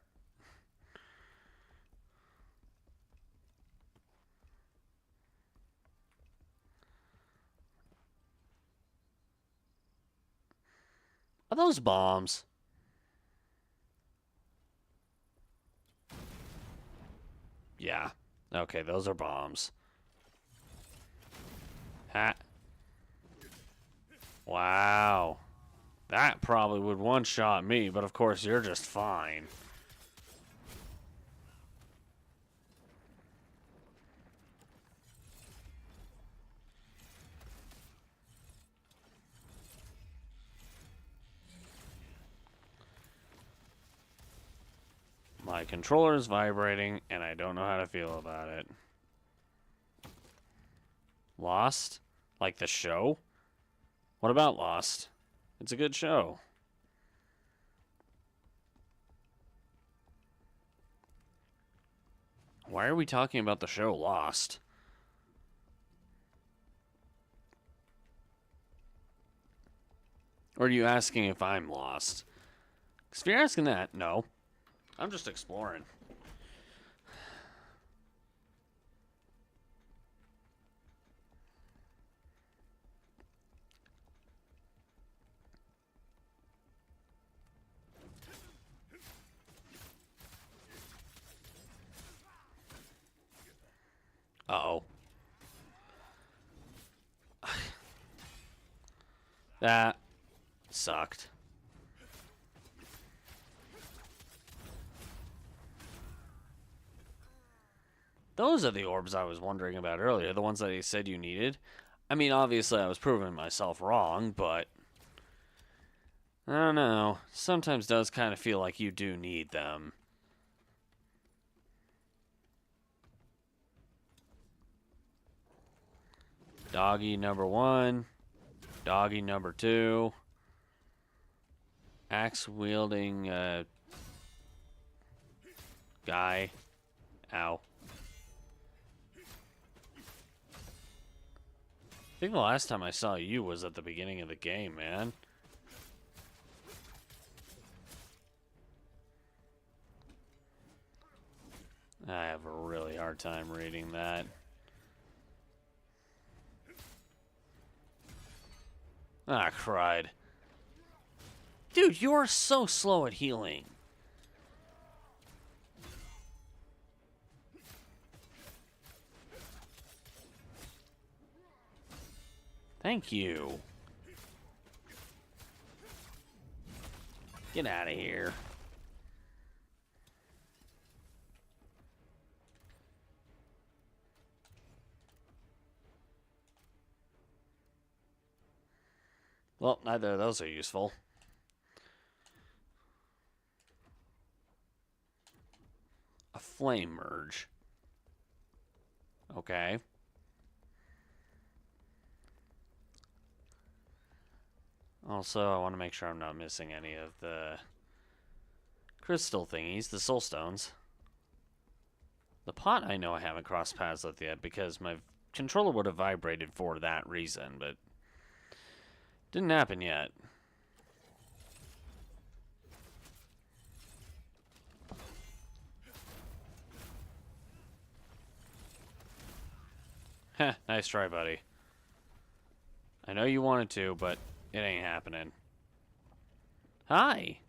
Are those bombs? Yeah. Okay, those are bombs. Ha. Wow. That probably would one-shot me, but of course you're just fine. My controller is vibrating, and I don't know how to feel about it. Lost? Like the show? What about Lost? It's a good show. Why are we talking about the show Lost? Or are you asking if I'm lost? Because if you're asking that, no. I'm just exploring. Uh-oh. That sucked. Those are the orbs I was wondering about earlier, the ones that he said you needed. I mean, obviously I was proving myself wrong, but I don't know. Sometimes does kind of feel like you do need them. Doggy number 1. Doggy number 2. Axe wielding guy. Ow. I think the last time I saw you was at the beginning of the game, man. I have a really hard time reading that. Ah, cried. Dude, you are so slow at healing. Thank you. Get out of here. Well, neither of those are useful. A flame merge. Okay. Also, I want to make sure I'm not missing any of the crystal thingies, the soul stones. The pot I know I haven't crossed paths with yet because my controller would have vibrated for that reason, but didn't happen yet. Heh, nice try, buddy. I know you wanted to, but it ain't happening. Hi.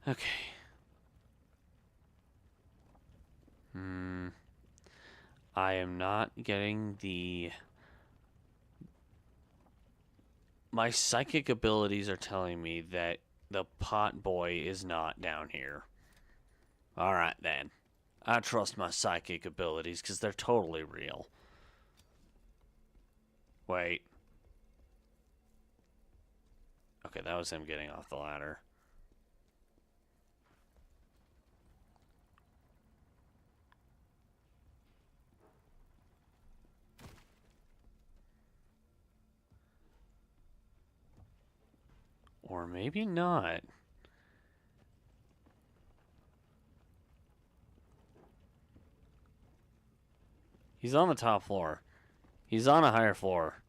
Okay. I am not getting the... My psychic abilities are telling me that the pot boy is not down here. Alright then. I trust my psychic abilities because they're totally real. Wait. Okay, that was him getting off the ladder. Or maybe not. He's on the top floor. He's on a higher floor.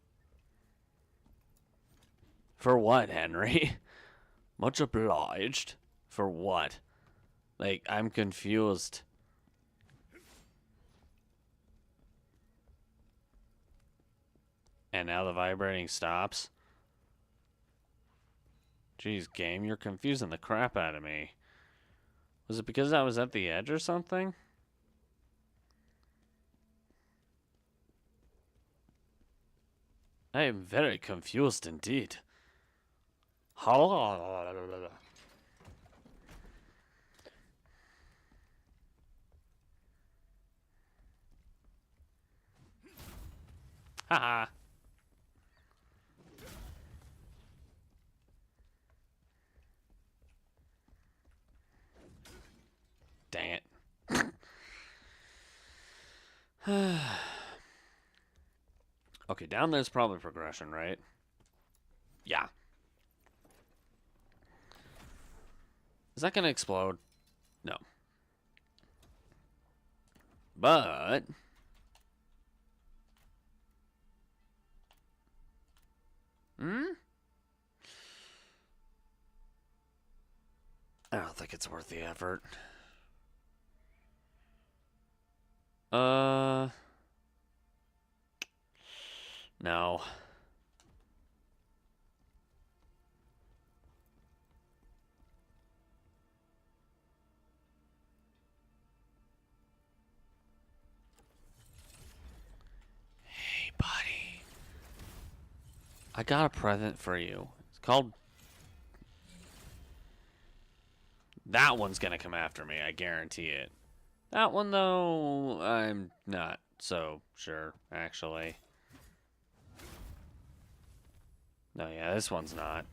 For what, Henry? Much obliged. For what? Like, I'm confused. And now the vibrating stops. Jeez, game, you're confusing the crap out of me. Was it because I was at the edge or something? I am very confused indeed. Haha. Dang it. Okay, down there's probably progression, right? Yeah. Is that gonna explode? No. But... I don't think it's worth the effort. No. Hey, buddy. I got a present for you. It's called... That one's gonna come after me, I guarantee it. That one, though, I'm not so sure, actually. No, yeah, this one's not.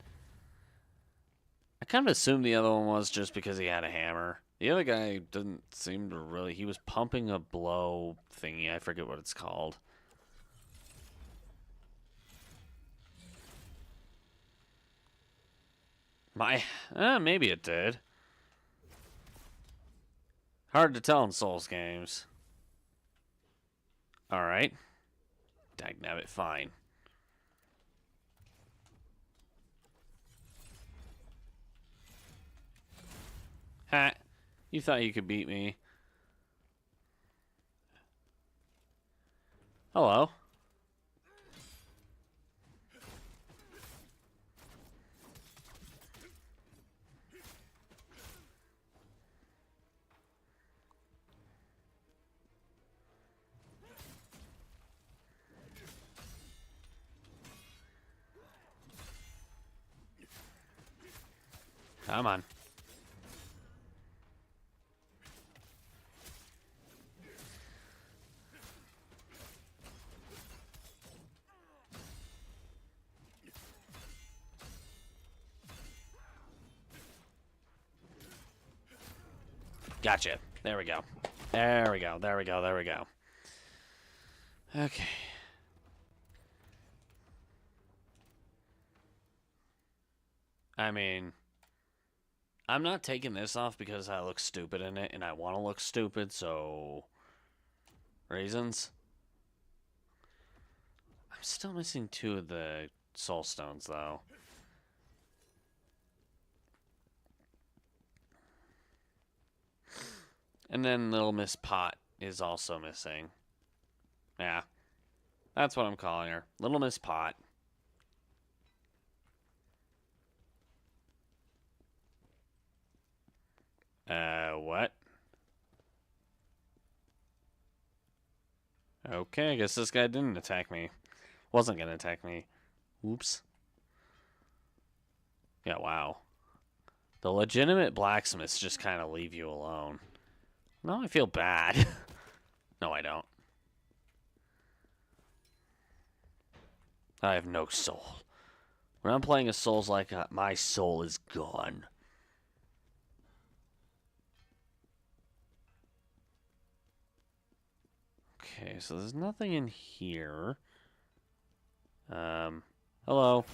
I kind of assumed the other one was just because he had a hammer. The other guy didn't seem to really... He was pumping a blow thingy. I forget what it's called. Maybe it did. Hard to tell in Souls games. Alright. Dagnabbit, fine. Ha! You thought you could beat me. Hello. Come on. Gotcha. There we go. There we go. There we go. There we go. Okay. I mean, I'm not taking this off because I look stupid in it and I want to look stupid, so... Reasons? I'm still missing 2 of the soul stones, though. And then Little Miss Pot is also missing. Yeah. That's what I'm calling her. Little Miss Pot. What? Okay, I guess this guy didn't attack me. Wasn't gonna attack me. Oops. Yeah, wow. The legitimate blacksmiths just kind of leave you alone. No, I feel bad. No, I don't. I have no soul. When I'm playing a Souls like my soul is gone. Okay, so there's nothing in here. Hello.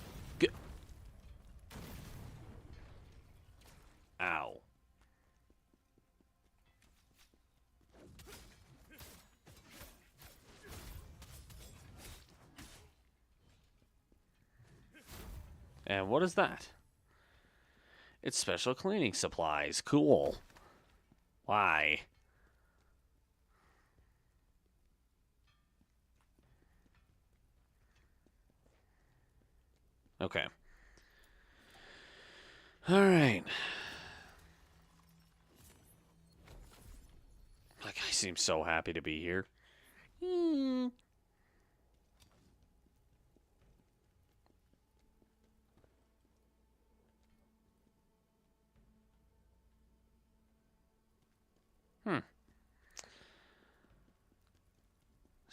Ow. And what is that? It's special cleaning supplies. Cool. Why? Okay. Alright. That guy seems so happy to be here.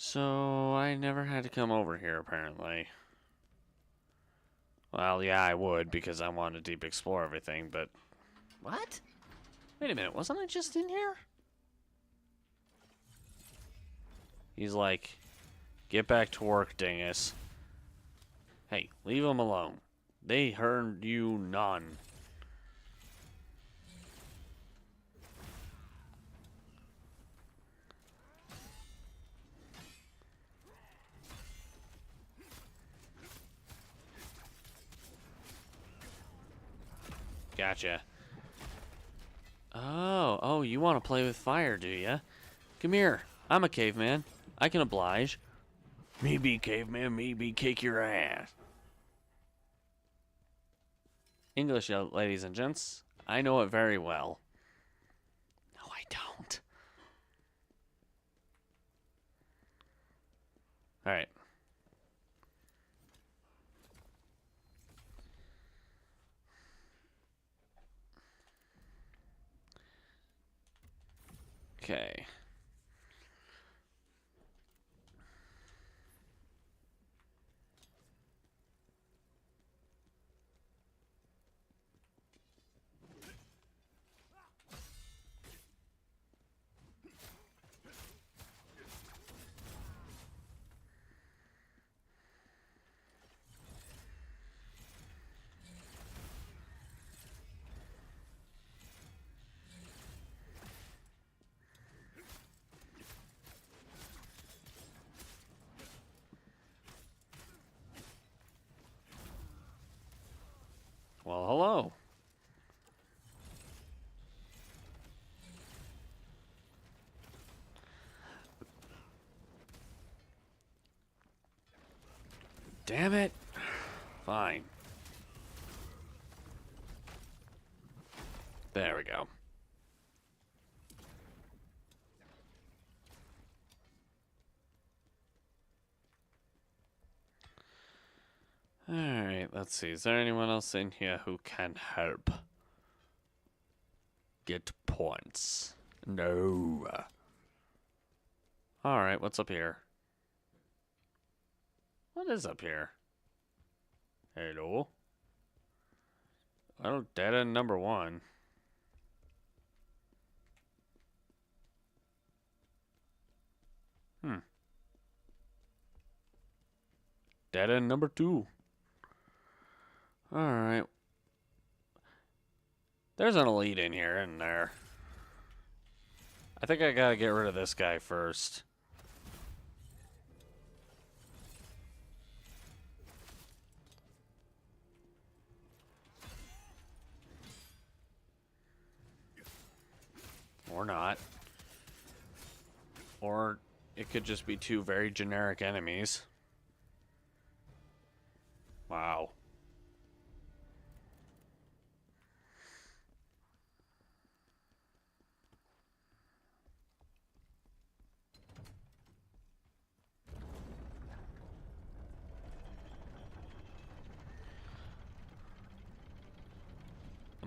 So, I never had to come over here, apparently. Well, yeah, I would, because I want to deep explore everything, but... What? Wait a minute, wasn't I just in here? He's like, get back to work, dingus. Hey, leave them alone. They hurt you none. Gotcha. Oh, you want to play with fire, do ya? Come here. I'm a caveman. I can oblige. Me be caveman, me be kick your ass. English, ladies and gents. I know it very well. No, I don't. Alright. Okay. Well, hello. Damn it. Fine. There we go. Alright, let's see. Is there anyone else in here who can help? Get points. No. Alright, what's up here? What is up here? Hello? Oh, dead end number 1. Dead end number 2. Alright. There's an elite in here, isn't there? I think I gotta get rid of this guy first. Or not. Or it could just be 2 very generic enemies. Wow.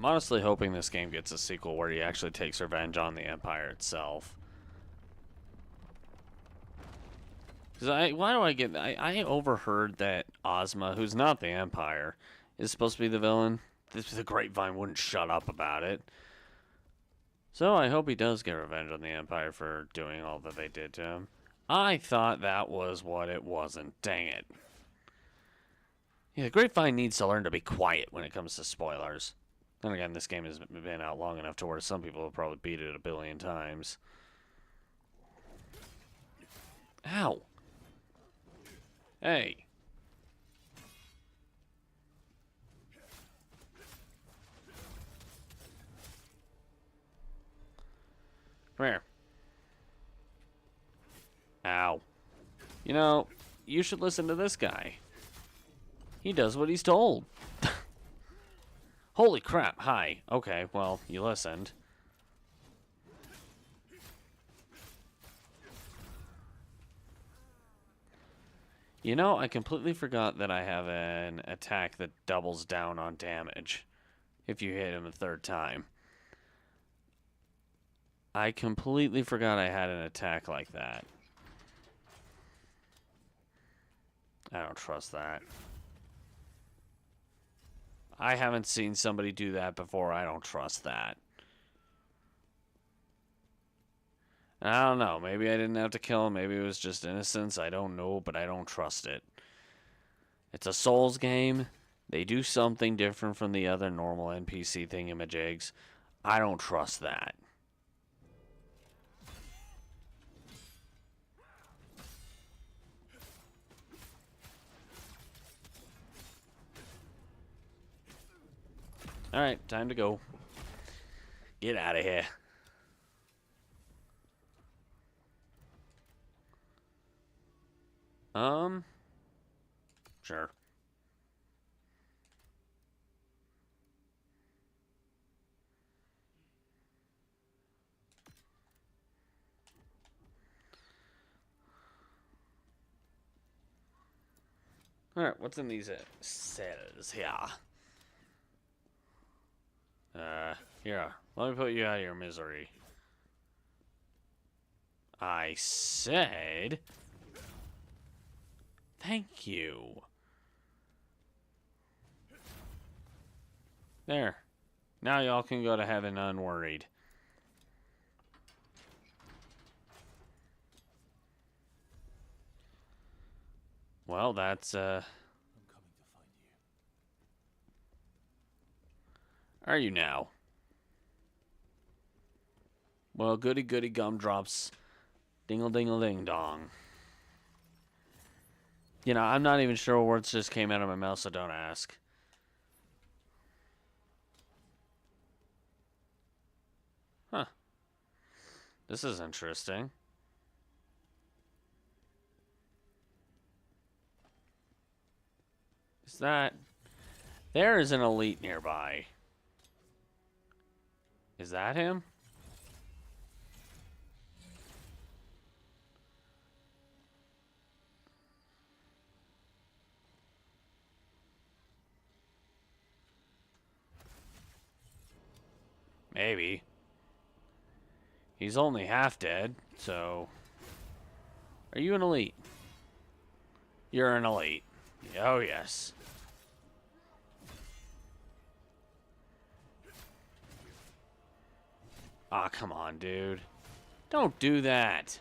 I'm honestly hoping this game gets a sequel where he actually takes revenge on the Empire itself. Because why do I get... I overheard that Ozma, who's not the Empire, is supposed to be the villain. The grapevine wouldn't shut up about it. So I hope he does get revenge on the Empire for doing all that they did to him. I thought that was what it wasn't. Dang it. Yeah, the grapevine needs to learn to be quiet when it comes to spoilers. Then again, this game has been out long enough to where some people have probably beat it a billion times. Ow. Hey. Come here. Ow. You know, you should listen to this guy. He does what he's told. Holy crap, hi. Okay, well, you listened. You know, I completely forgot that I have an attack that doubles down on damage if you hit him a third time. I completely forgot I had an attack like that. I don't trust that. I haven't seen somebody do that before. I don't trust that. I don't know. Maybe I didn't have to kill him. Maybe it was just innocence. I don't know, but I don't trust it. It's a Souls game. They do something different from the other normal NPC thingamajigs. I don't trust that. Alright, time to go. Get out of here. Sure. Alright, what's in these cells here? Here, let me put you out of your misery. I said... Thank you. There. Now y'all can go to heaven unworried. Well, that's, I'm coming to find you. Are you now? Well, goody goody gumdrops. Dingle dingle ding dong. You know, I'm not even sure what words just came out of my mouth, so don't ask. Huh. This is interesting. Is that... There is an elite nearby. Is that him? Maybe. He's only half dead, so... Are you an elite? You're an elite. Oh, yes. Aw, come on, dude. Don't do that.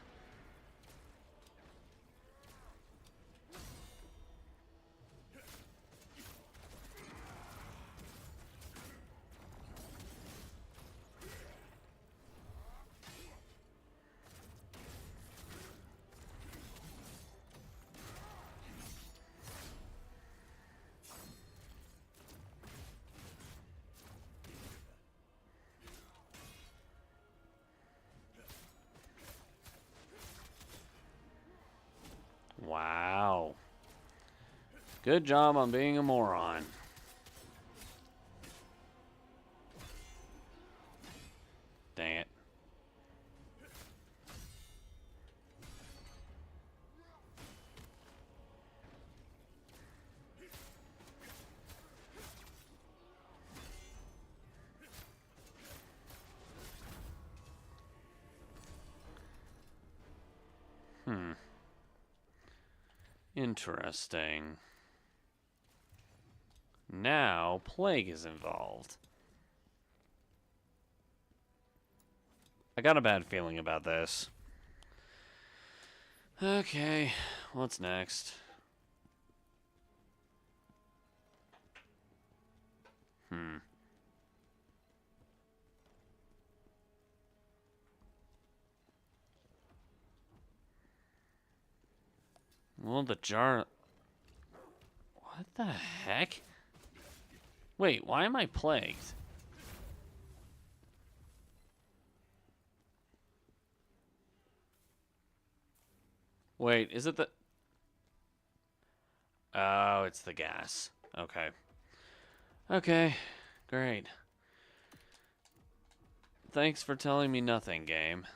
Wow. Good job on being a moron. Dang it. Interesting. Now, plague is involved. I got a bad feeling about this. Okay, what's next? Well, the jar... What the heck? Wait, why am I plagued? Wait, is it the... Oh, it's the gas. Okay. Okay, great. Thanks for telling me nothing, game.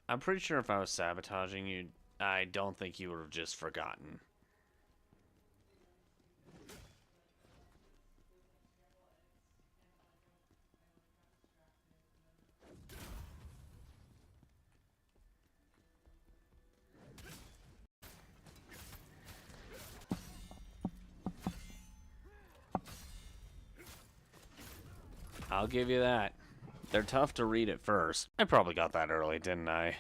I'm pretty sure if I was sabotaging you, I don't think you would have just forgotten. I'll give you that. They're tough to read at first. I probably got that early, didn't I?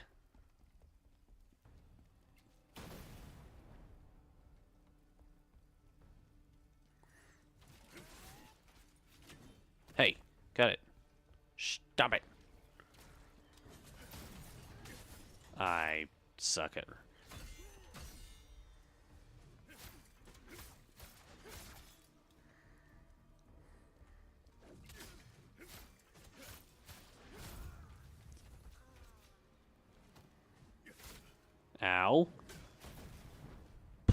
Hey, cut it. Stop it. I suck at her. Ow. I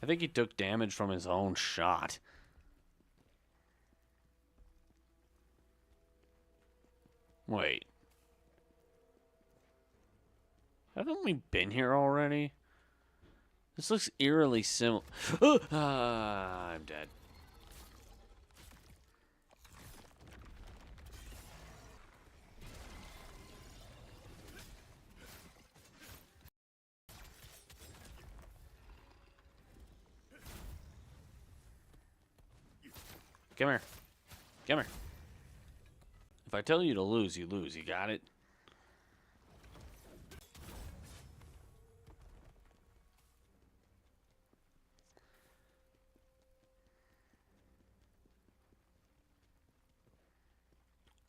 think he took damage from his own shot. Wait. Haven't we been here already? This looks eerily similar. I'm dead. Come here. Come here. If I tell you to lose, you lose. You got it?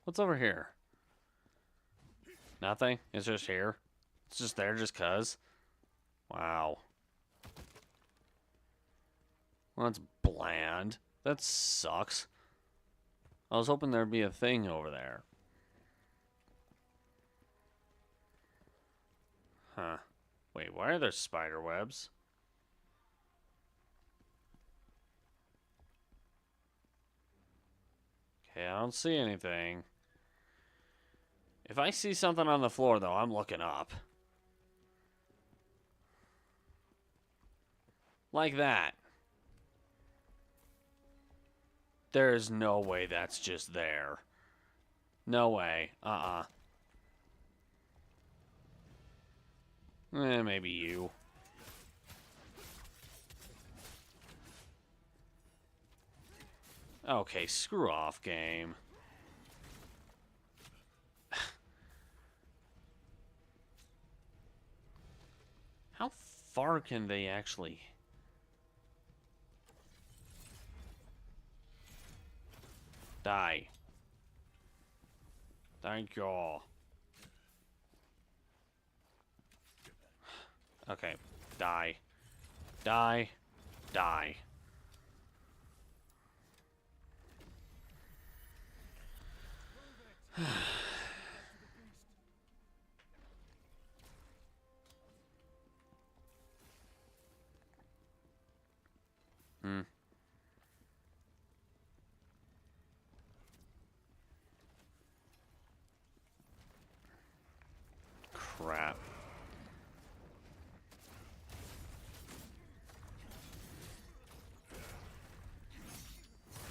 What's over here? Nothing? It's just here? It's just there just 'cause? Wow. Well, that's bland. That sucks. I was hoping there'd be a thing over there. Huh. Wait, why are there spider webs? Okay, I don't see anything. If I see something on the floor, though, I'm looking up. Like that. There's no way that's just there. No way. Maybe you. Okay, screw off, game. How far can they actually... Die. Thank you all. Okay. Die. Die. Die.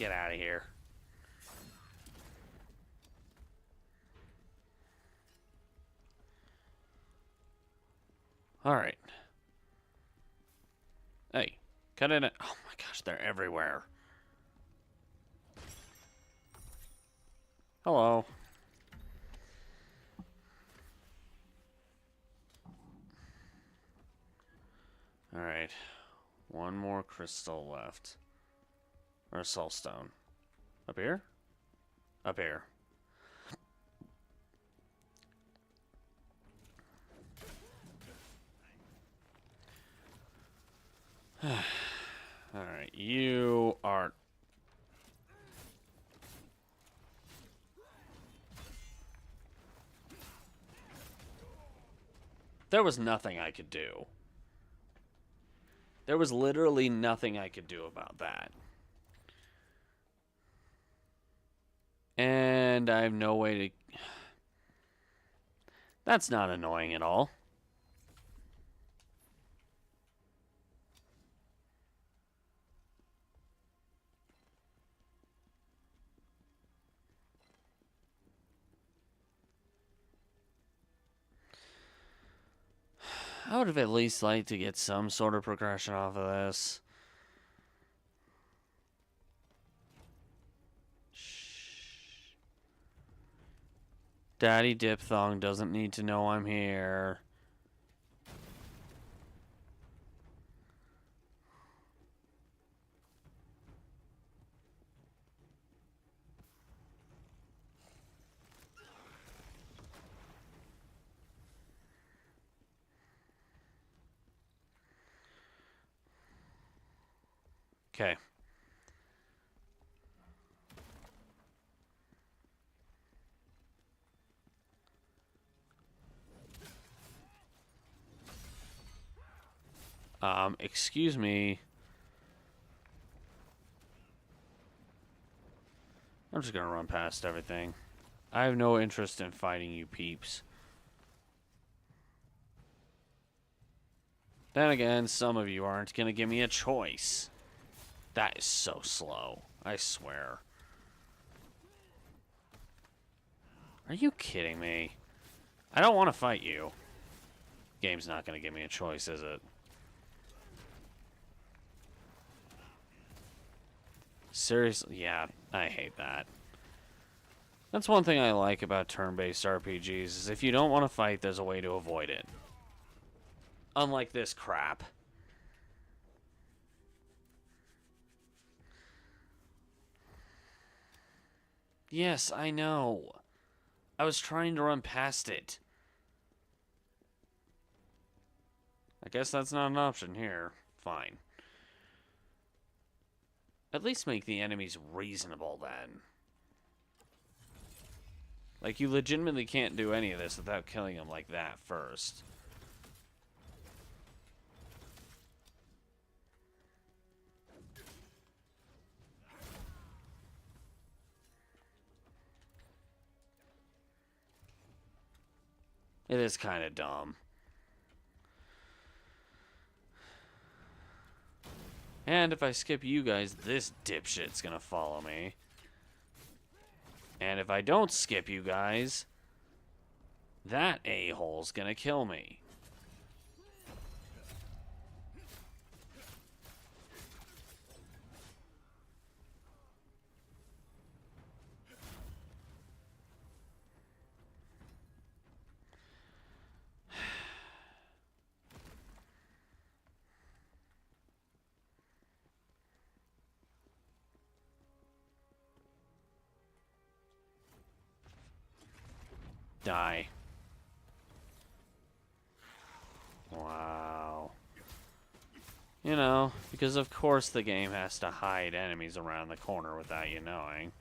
Get out of here. Alright. Hey, cut it. Oh my gosh, they're everywhere. Hello. Alright. One more crystal left. Or a soul stone. Up here? Up here. Alright, you are... There was nothing I could do. There was literally nothing I could do about that. And I have no way to... That's not annoying at all. I would have at least liked to get some sort of progression off of this. Shh. Daddy Diphthong doesn't need to know I'm here. Okay. Excuse me. I'm just gonna run past everything. I have no interest in fighting you peeps. Then again, some of you aren't gonna give me a choice. That is so slow. I swear. Are you kidding me? I don't want to fight you. Game's not gonna give me a choice, is it? Seriously? Yeah, I hate that. That's one thing I like about turn-based RPGs, is if you don't want to fight, there's a way to avoid it. Unlike this crap. Yes, I know. I was trying to run past it. I guess that's not an option here. Fine. At least make the enemies reasonable, then. Like, you legitimately can't do any of this without killing them like that first. It is kind of dumb. And if I skip you guys, this dipshit's gonna follow me. And if I don't skip you guys, that a-hole's gonna kill me. Die. Wow. You know, because of course the game has to hide enemies around the corner without you knowing.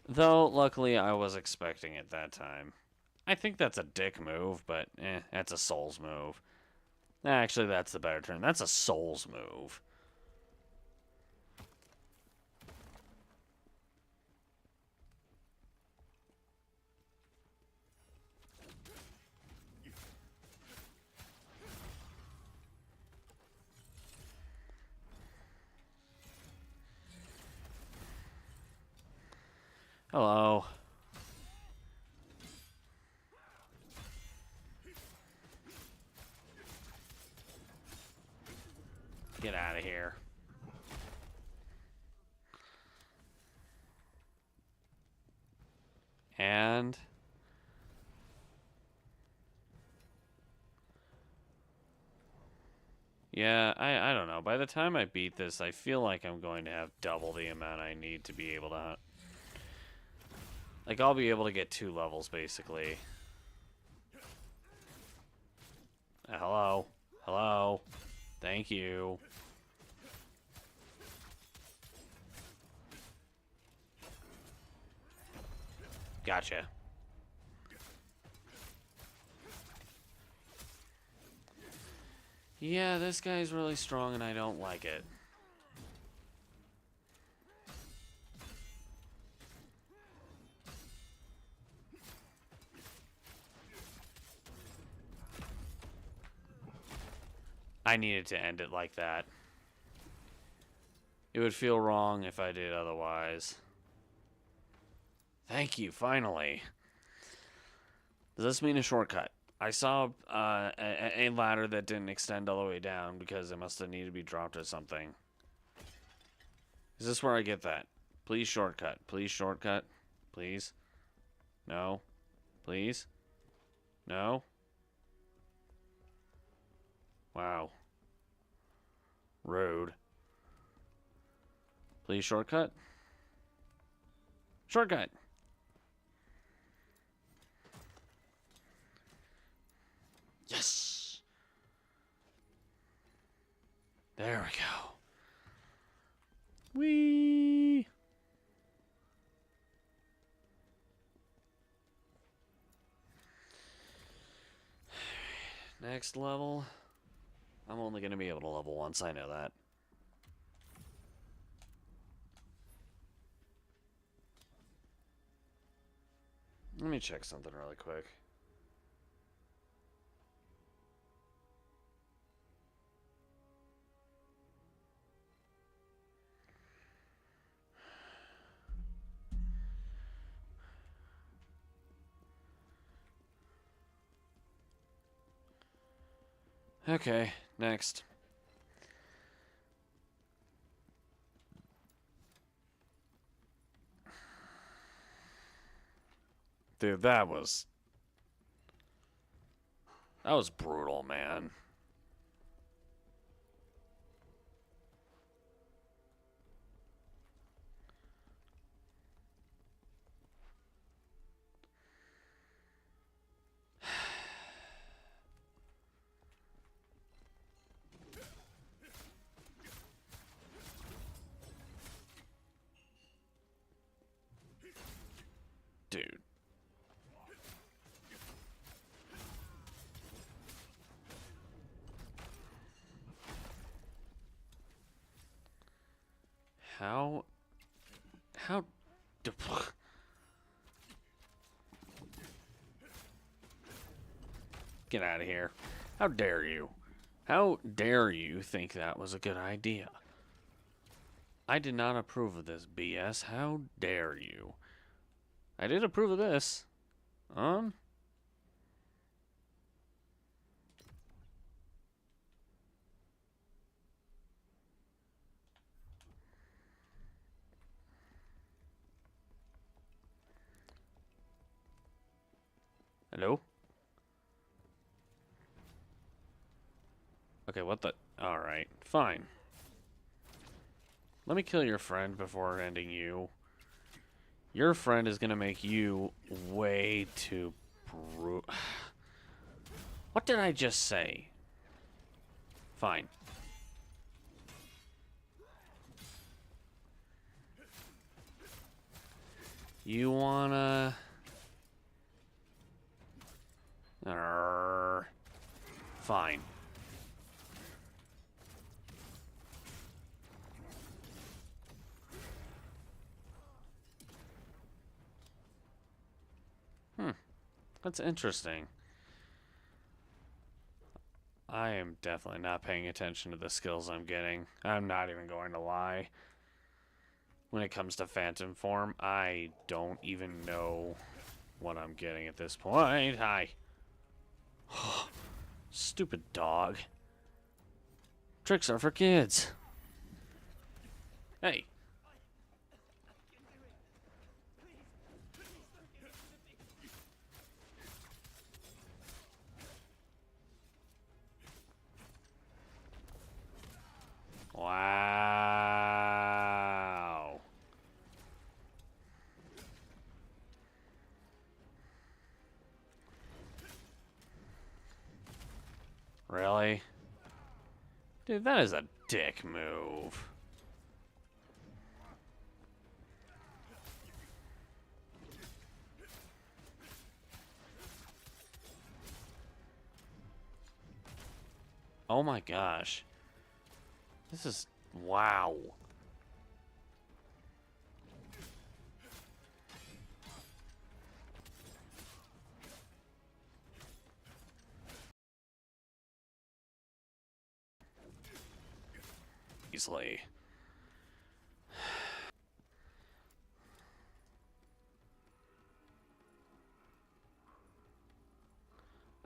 Though, luckily, I was expecting it that time. I think that's a dick move, but that's a Souls move. Actually, that's the better term. That's a Souls move. Hello. Get out of here. And yeah, I don't know. By the time I beat this, I feel like I'm going to have double the amount I need to be able to hunt. Like, I'll be able to get 2 levels, basically. Hello. Hello. Thank you. Gotcha. Yeah, this guy's really strong and I don't like it. I needed to end it like that. It would feel wrong if I did otherwise. Thank you, finally. Does this mean a shortcut? I saw a ladder that didn't extend all the way down because it must have needed to be dropped or something. Is this where I get that? Please shortcut. Please shortcut. Please. No. Please. No. Wow. Road. Please shortcut. Shortcut. Yes. There we go. Whee. Next level. I'm only going to be able to level once, I know that. Let me check something really quick. Okay, next. Dude, that was brutal, man. Dude. How Get out of here. How dare you? How dare you think that was a good idea? I did not approve of this BS. How dare you? I did approve of this. Hello? Okay, what the? Alright, fine. Let me kill your friend before ending you. Your friend is gonna make you way too What did I just say? Fine. You wanna... Fine. That's interesting. I am definitely not paying attention to the skills I'm getting. I'm not even going to lie. when it comes to phantom form. I don't even know what I'm getting at this point. Hi. Stupid dog. Tricks are for kids. Hey. Wow. Really? Dude, that is a dick move. Oh my gosh. This is... wow. Easily.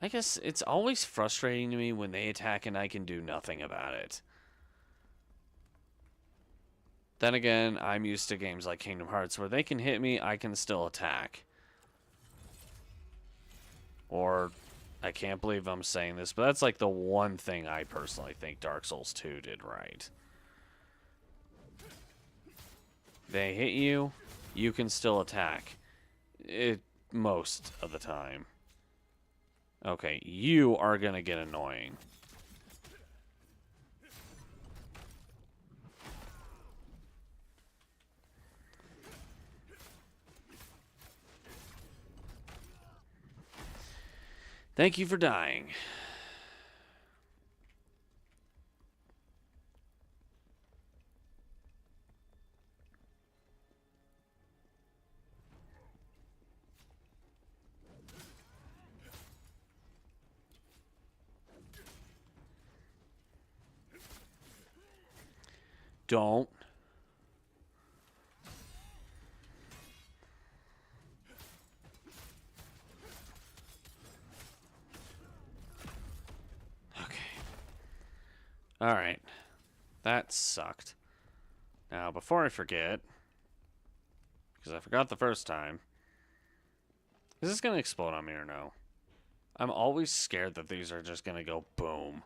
I guess it's always frustrating to me when they attack and I can do nothing about it. Then again, I'm used to games like Kingdom Hearts where they can hit me, I can still attack. Or, I can't believe I'm saying this, but that's like the one thing I personally think Dark Souls 2 did right. They hit you, you can still attack. Most of the time. Okay, you are gonna get annoying. Thank you for dying. Don't. Okay. Alright. That sucked. Now, before I forget, because I forgot the first time, is this going to explode on me or no? I'm always scared that these are just going to go boom.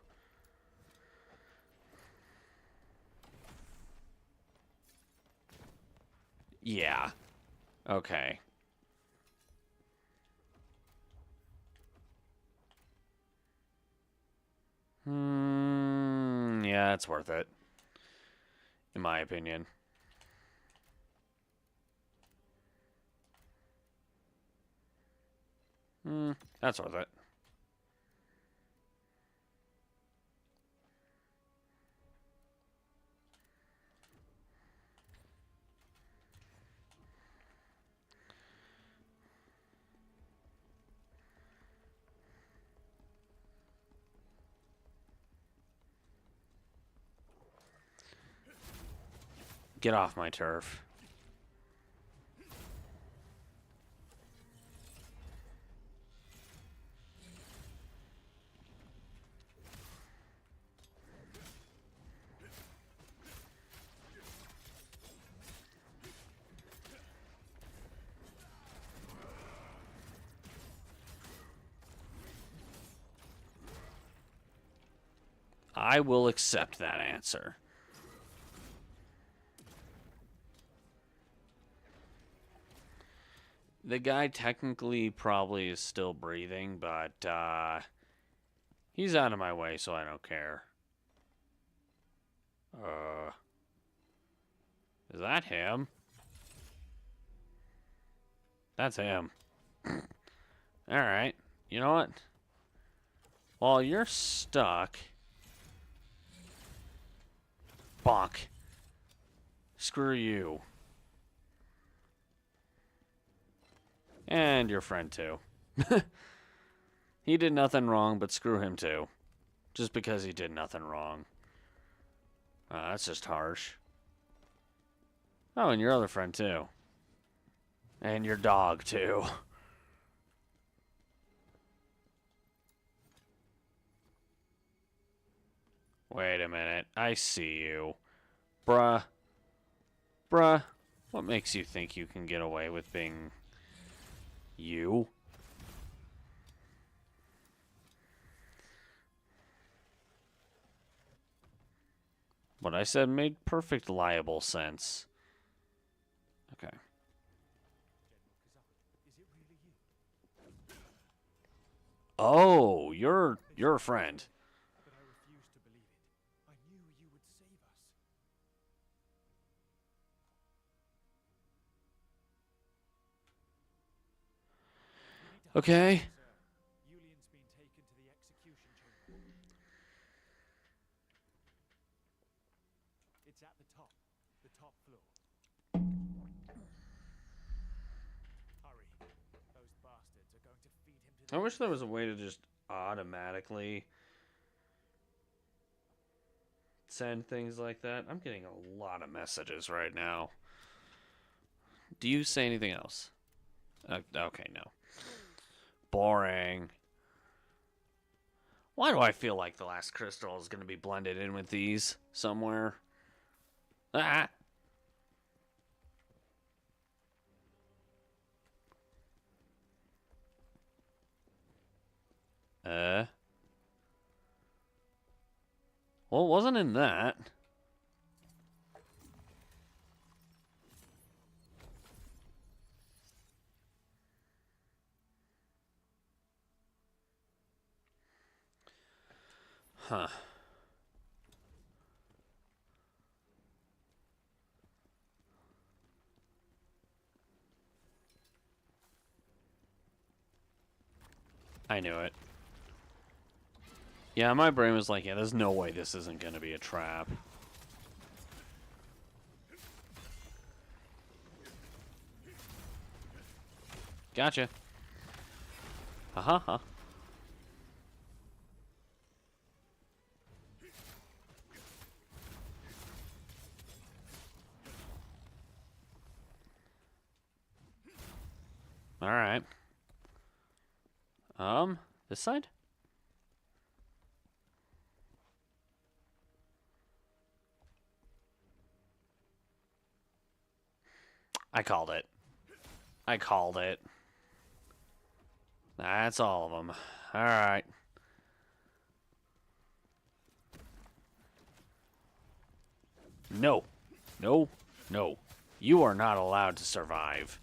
Yeah. Okay. Yeah, it's worth it. In my opinion. That's worth it. Get off my turf. I will accept that answer. The guy technically probably is still breathing, but he's out of my way, so I don't care. Is that him? That's him. Alright. You know what? While you're stuck... Bonk. Screw you. And your friend, too. He did nothing wrong, but screw him, too. Just because he did nothing wrong. That's just harsh. Oh, and your other friend, too. And your dog, too. Wait a minute. I see you. Bruh. Bruh. What makes you think you can get away with being... you? What I said made perfect liable sense. Okay. Oh, you're a friend. But I refused to believe it. I knew you would save us. Okay. Sir, Yulian's been taken to the execution chamber. It's at the top floor. Hurry. Those bastards are going to feed him to the I wish there was a way to just automatically send things like that. I'm getting a lot of messages right now. Do you say anything else? Okay, no. Boring. Why do I feel like the last crystal is going to be blended in with these somewhere? Ah! Well, it wasn't in that. Huh. I knew it. Yeah, my brain was like, yeah, there's no way this isn't going to be a trap. Gotcha. Ha. Alright. This side? I called it. I called it. That's all of them. Alright. No. No. No. You are not allowed to survive.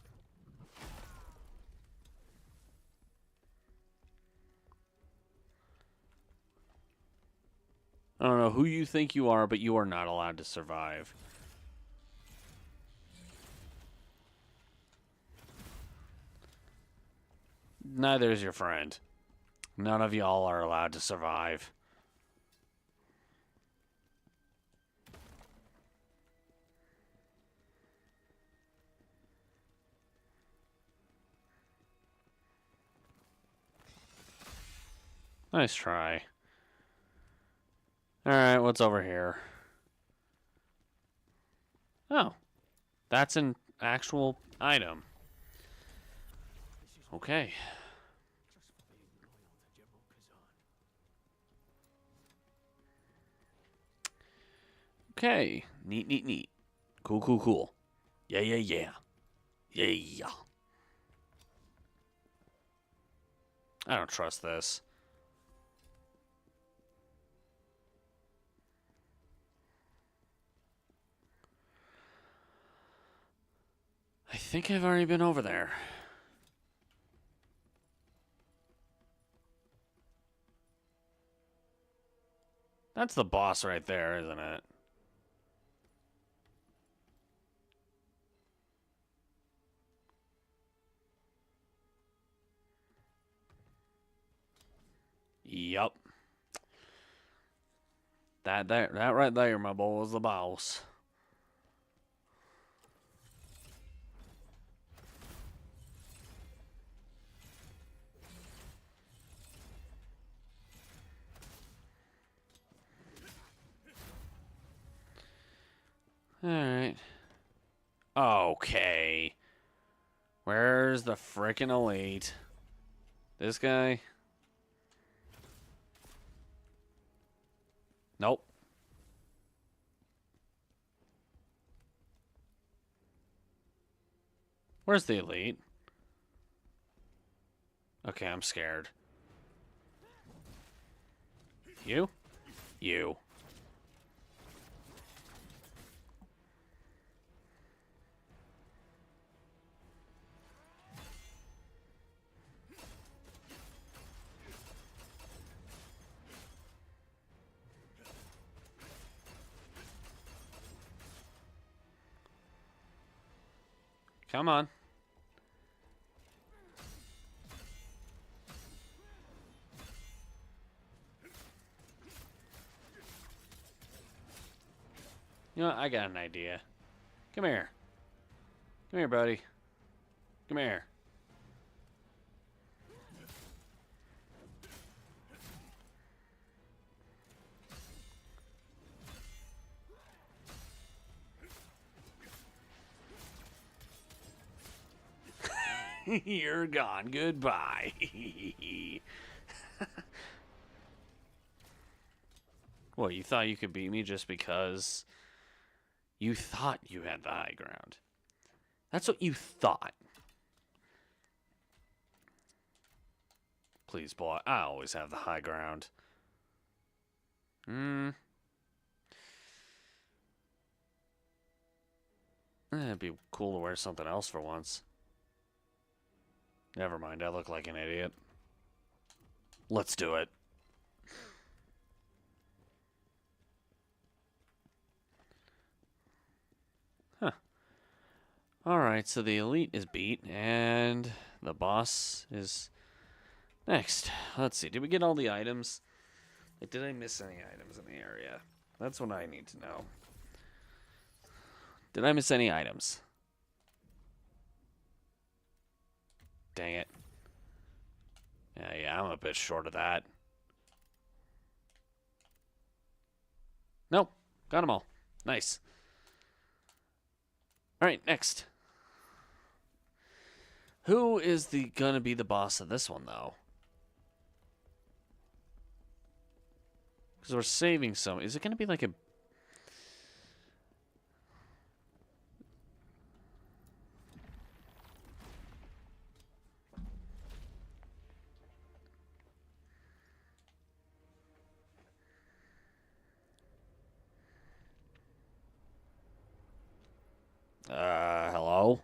I don't know who you think you are, but you are not allowed to survive. Neither is your friend. None of y'all are allowed to survive. Nice try. Alright, what's over here? Oh. That's an actual item. Okay. just for being loyal to General Khazan. Okay. Neat. Cool. Yeah. Yeah. I don't trust this. I think I've already been over there. That's the boss right there, isn't it? Yup. That right there, my boy, was the boss. Alright. Okay. Where's the frickin' elite? This guy? Nope. Where's the elite? Okay, I'm scared. You? You. Come on. You know what? I got an idea. Come here. Come here, buddy. Come here. You're gone. Goodbye. Well, you thought you could beat me just because you thought you had the high ground. That's what you thought. Please, boy. I always have the high ground. It'd be cool to wear something else for once. Never mind, I look like an idiot. Let's do it. Huh. Alright, so the elite is beat, and the boss is next. Let's see, did we get all the items? Like, did I miss any items in the area? That's what I need to know. Did I miss any items? Dang it. Yeah, I'm a bit short of that. Nope. Got them all. Nice. Alright, next. Who is gonna be the boss of this one, though? Because we're saving some. Is it gonna be like a... hello?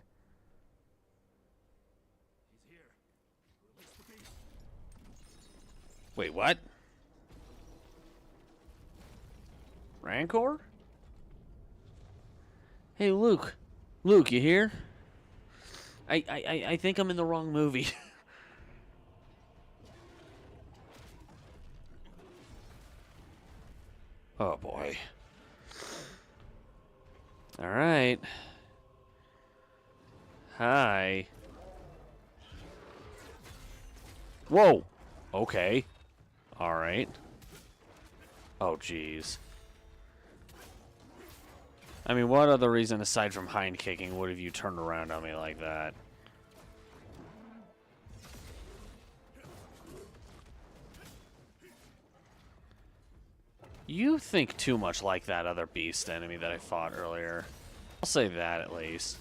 Wait, what? Rancor? Hey, Luke. Luke, you here? I think I'm in the wrong movie. Oh, boy. Alright. Hi. Whoa! Okay. Alright. Oh, jeez. I mean, what other reason aside from hind kicking would have you turned around on me like that? You think too much like that other beast enemy that I fought earlier. I'll say that at least.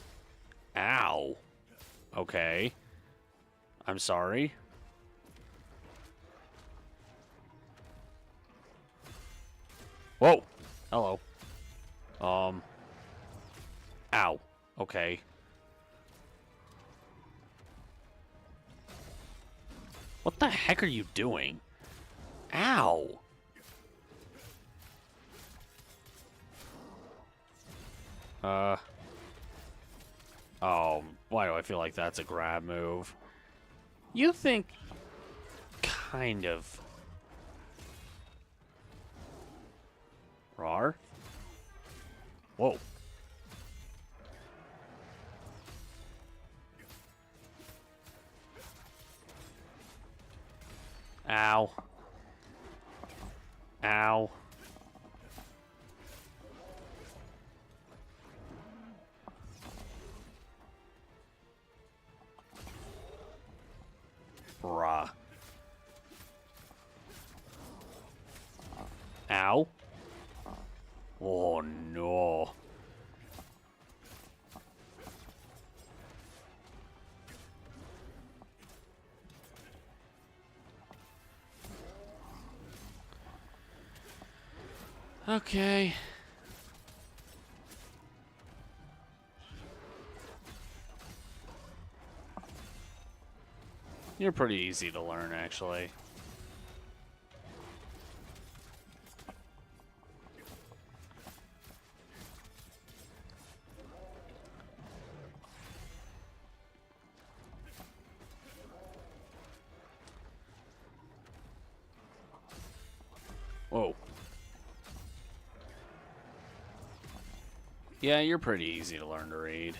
Ow. Okay. I'm sorry. Whoa. Hello. Ow. Okay. What the heck are you doing? Ow. Oh, why do I feel like that's a grab move? You think... Kind of. Rar? Whoa. Ow. Ow. Oh no. Okay. You're pretty easy to learn, actually. Whoa. Yeah, you're pretty easy to learn to read.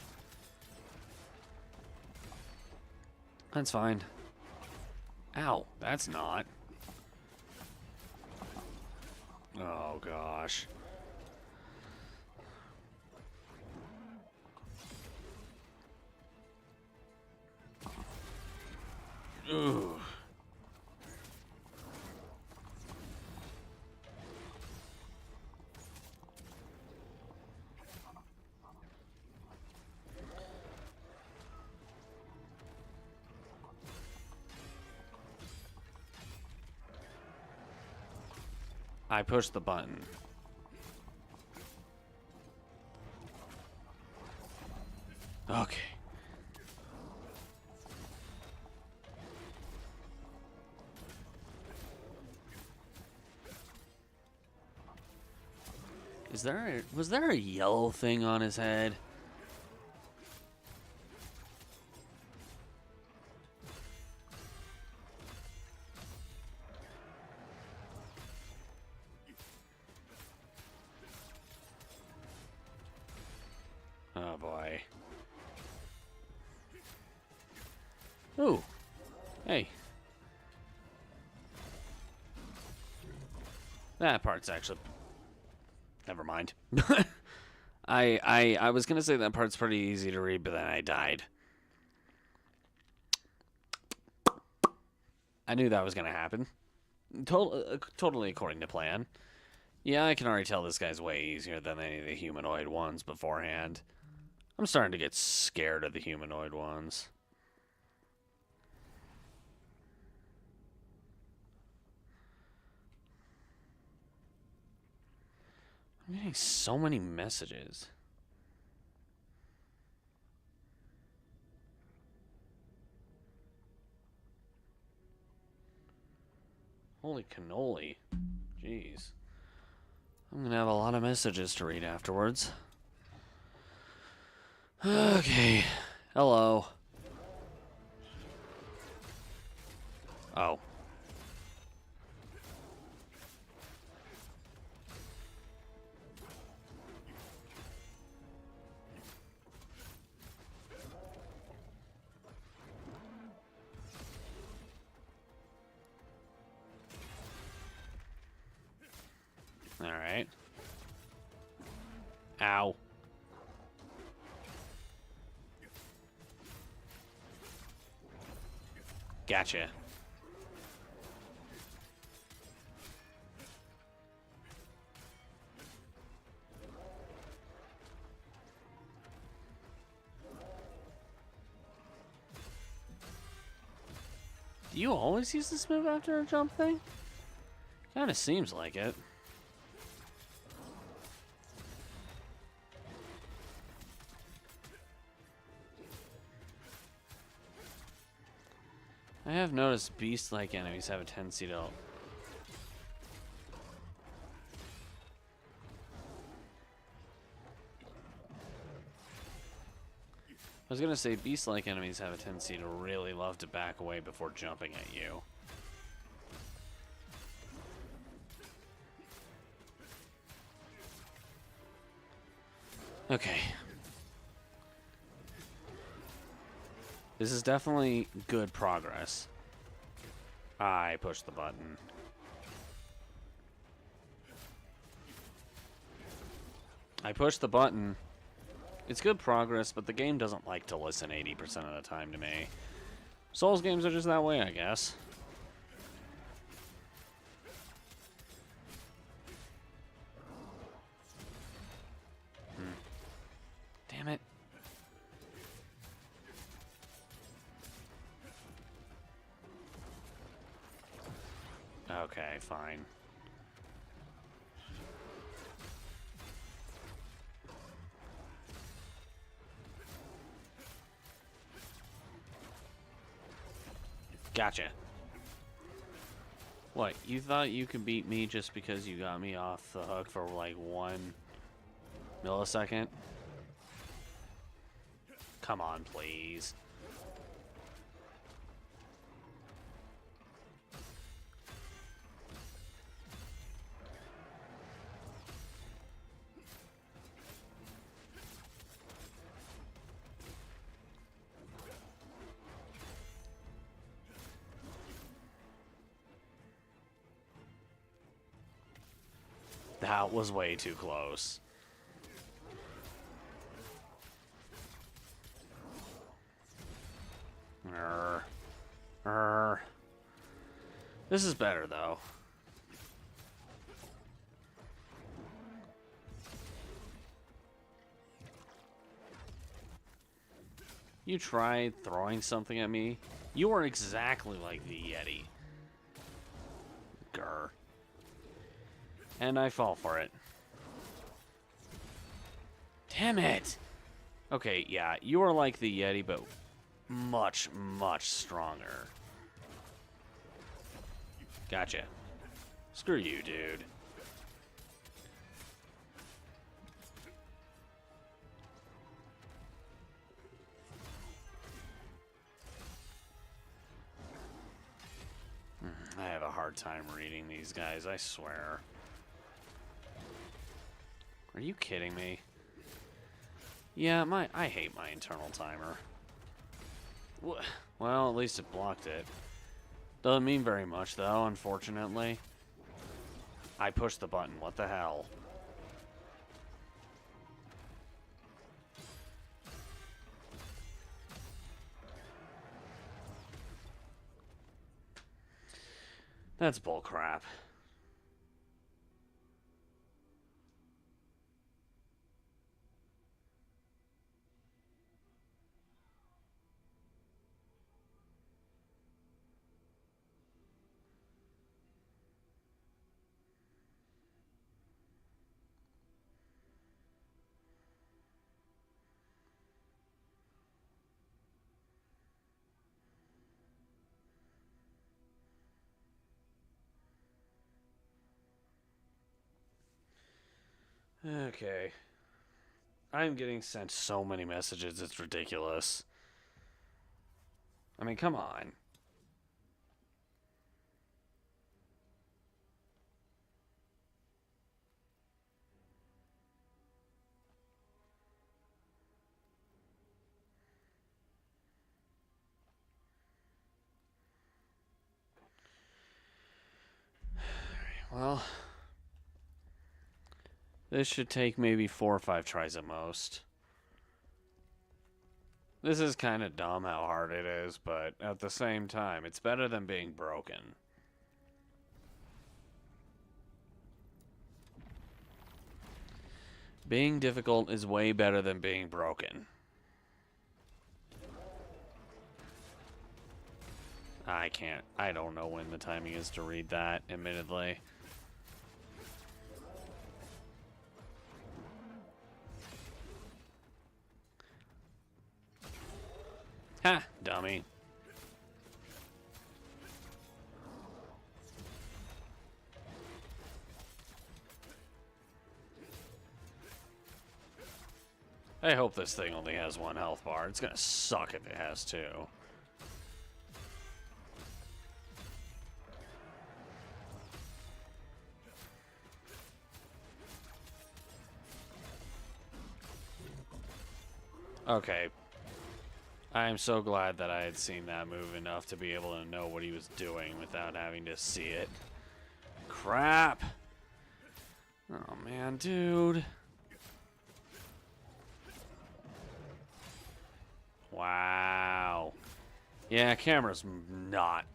That's fine. Ow, that's not. Oh, gosh. Ugh. I pushed the button. Okay. Was there a yellow thing on his head? Oh boy. Ooh. Hey. That part's actually... Never mind. I was gonna say that part's pretty easy to read, but then I died. I knew that was gonna happen. Totally according to plan. Yeah, I can already tell this guy's way easier than any of the humanoid ones beforehand. I'm starting to get scared of the humanoid ones. I'm getting so many messages. Holy cannoli. Jeez. I'm gonna have a lot of messages to read afterwards. Okay. Hello. Oh. Alright. Ow. Gotcha. Do you always use this move after a jump thing? Kinda seems like it. I have noticed beast-like enemies have a tendency to... I was gonna say beast-like enemies have a tendency to really love to back away before jumping at you. Okay. This is definitely good progress. I pushed the button. I pushed the button. It's good progress, but the game doesn't like to listen 80% of the time to me. Souls games are just that way, I guess. Okay, fine. Gotcha. What, you thought you could beat me just because you got me off the hook for like 1 millisecond? Come on, please. That was way too close. This is better, though. You tried throwing something at me? You are exactly like the Yeti. Grr. And I fall for it. Damn it! Okay, yeah, you are like the Yeti, but much, much stronger. Gotcha. Screw you, dude. I have a hard time reading these guys, I swear. Are you kidding me? Yeah, I hate my internal timer. Well, at least it blocked it. Doesn't mean very much, though, unfortunately. I pushed the button. What the hell? That's bullcrap. Okay. I'm getting sent so many messages, it's ridiculous. I mean, come on. Well, this should take maybe 4 or 5 tries at most. This is kind of dumb how hard it is, but at the same time, it's better than being broken. Being difficult is way better than being broken. I don't know when the timing is to read that, admittedly. Ha, dummy. I hope this thing only has 1 health bar. It's gonna suck if it has 2. Okay. I am so glad that I had seen that move enough to be able to know what he was doing without having to see it. Crap! Oh man, dude. Wow. Yeah, camera's not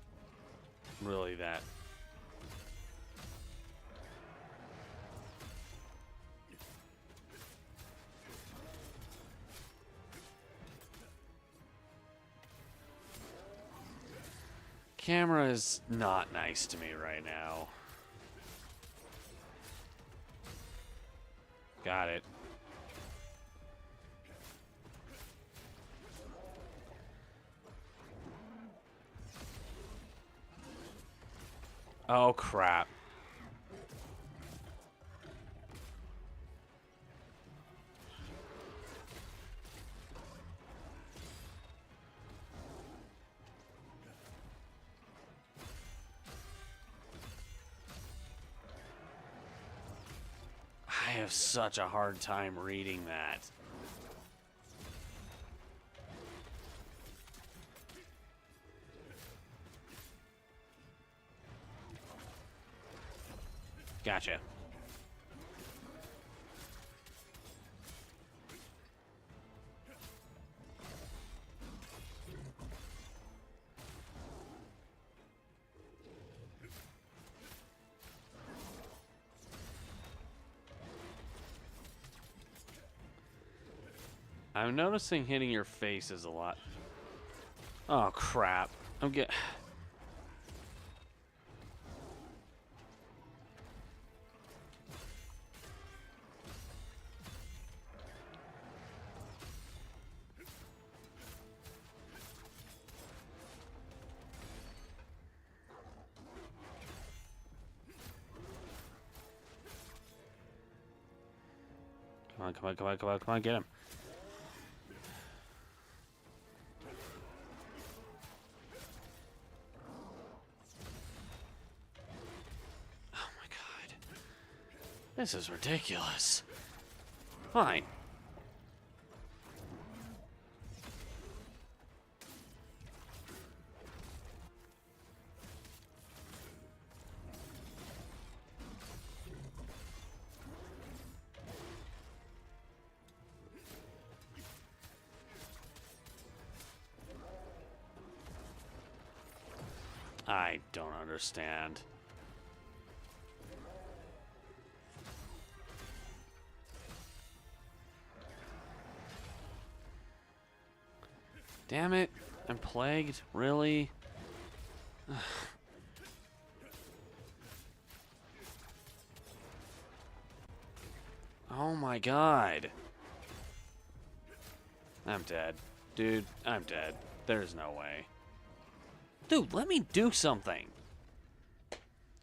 really that. camera is not nice to me right now. Got it. Oh, crap. I have such a hard time reading that. Gotcha. I'm noticing hitting your face is a lot. Oh, crap. I'm get. Come on, come on, come on, come on, come on, get him. Oh my god. This is ridiculous. Fine. I don't understand. Damn it. I'm plagued? Really? Oh my god. I'm dead. Dude, I'm dead. There's no way. Dude, let me do something.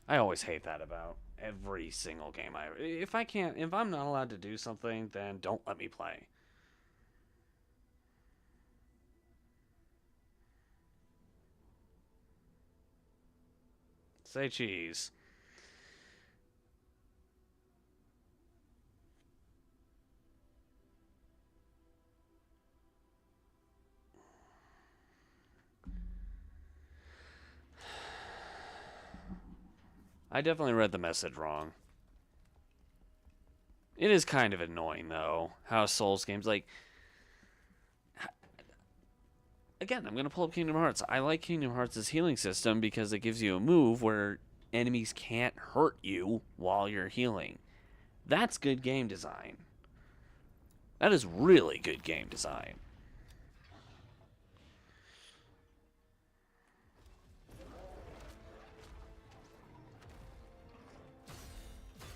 I always hate that about every single game if I'm not allowed to do something, then don't let me play. Say cheese. I definitely read the message wrong. It is kind of annoying, though, how Souls games, like... Again, I'm going to pull up Kingdom Hearts. I like Kingdom Hearts' healing system because it gives you a move where enemies can't hurt you while you're healing. That's good game design. That is really good game design.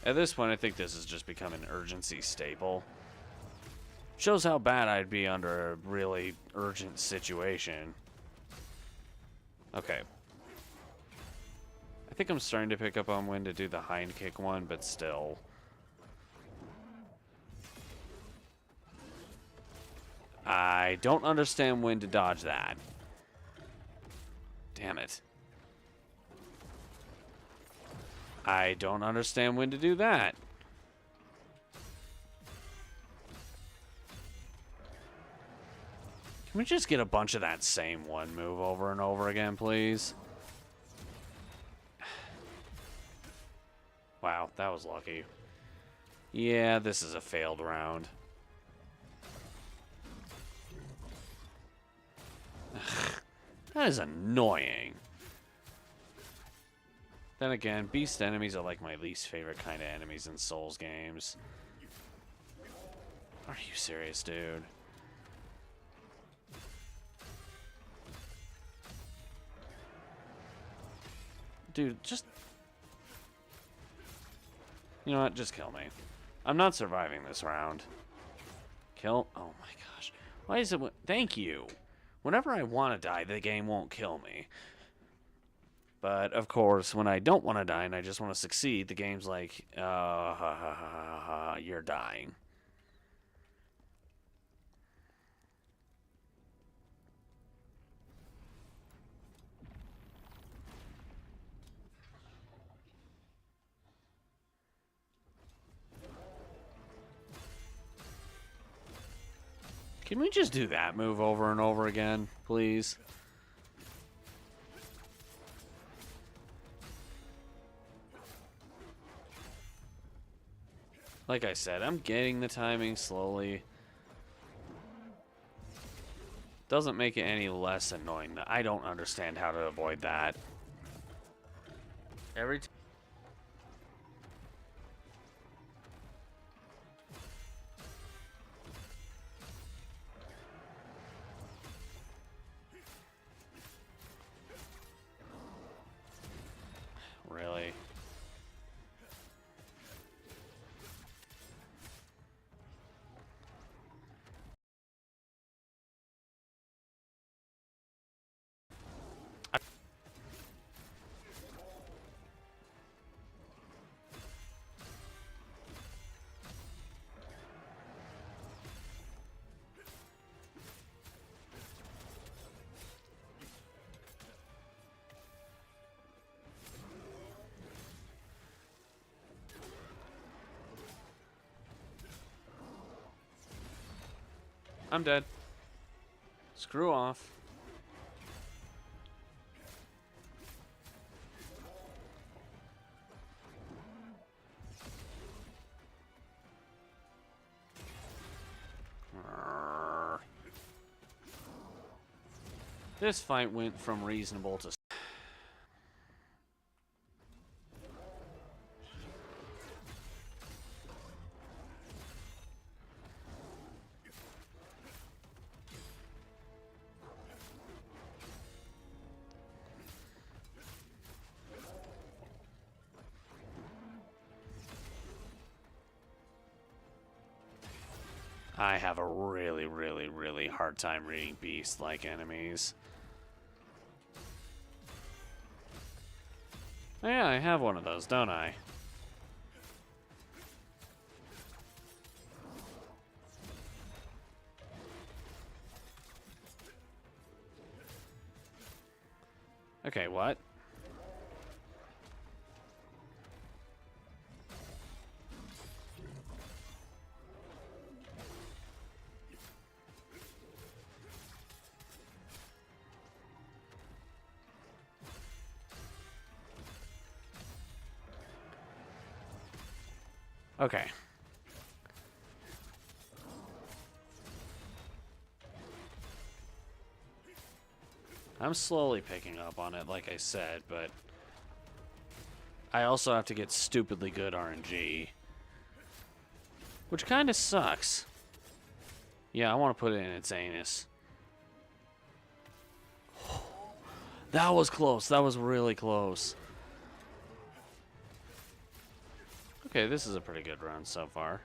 At this point, I think this has just become an urgency staple. Shows how bad I'd be under a really urgent situation. Okay. I think I'm starting to pick up on when to do the hind kick one, but still. I don't understand when to dodge that. Damn it. I don't understand when to do that. Can we just get a bunch of that same one move over and over again, please? Wow, that was lucky. Yeah, this is a failed round. That is annoying. Then again, beast enemies are like my least favorite kind of enemies in Souls games. Are you serious, dude? Dude, just... You know what? Just kill me. I'm not surviving this round. Kill... Oh my gosh. Why is it... Thank you. Whenever I want to die, the game won't kill me. But, of course, when I don't want to die and I just want to succeed, the game's like, you're dying. Can we just do that move over and over again, please? Like I said, I'm getting the timing slowly. Doesn't make it any less annoying. I don't understand how to avoid that. Every time. Really? I'm dead. Screw off. This fight went from reasonable to... I have a really, really, really hard time reading beast-like enemies. Oh yeah, I have one of those, don't I? Okay, what? Okay. I'm slowly picking up on it, like I said, but I also have to get stupidly good RNG, which kind of sucks. Yeah, I want to put it in its anus. That was close. That was really close. Okay, this is a pretty good run so far.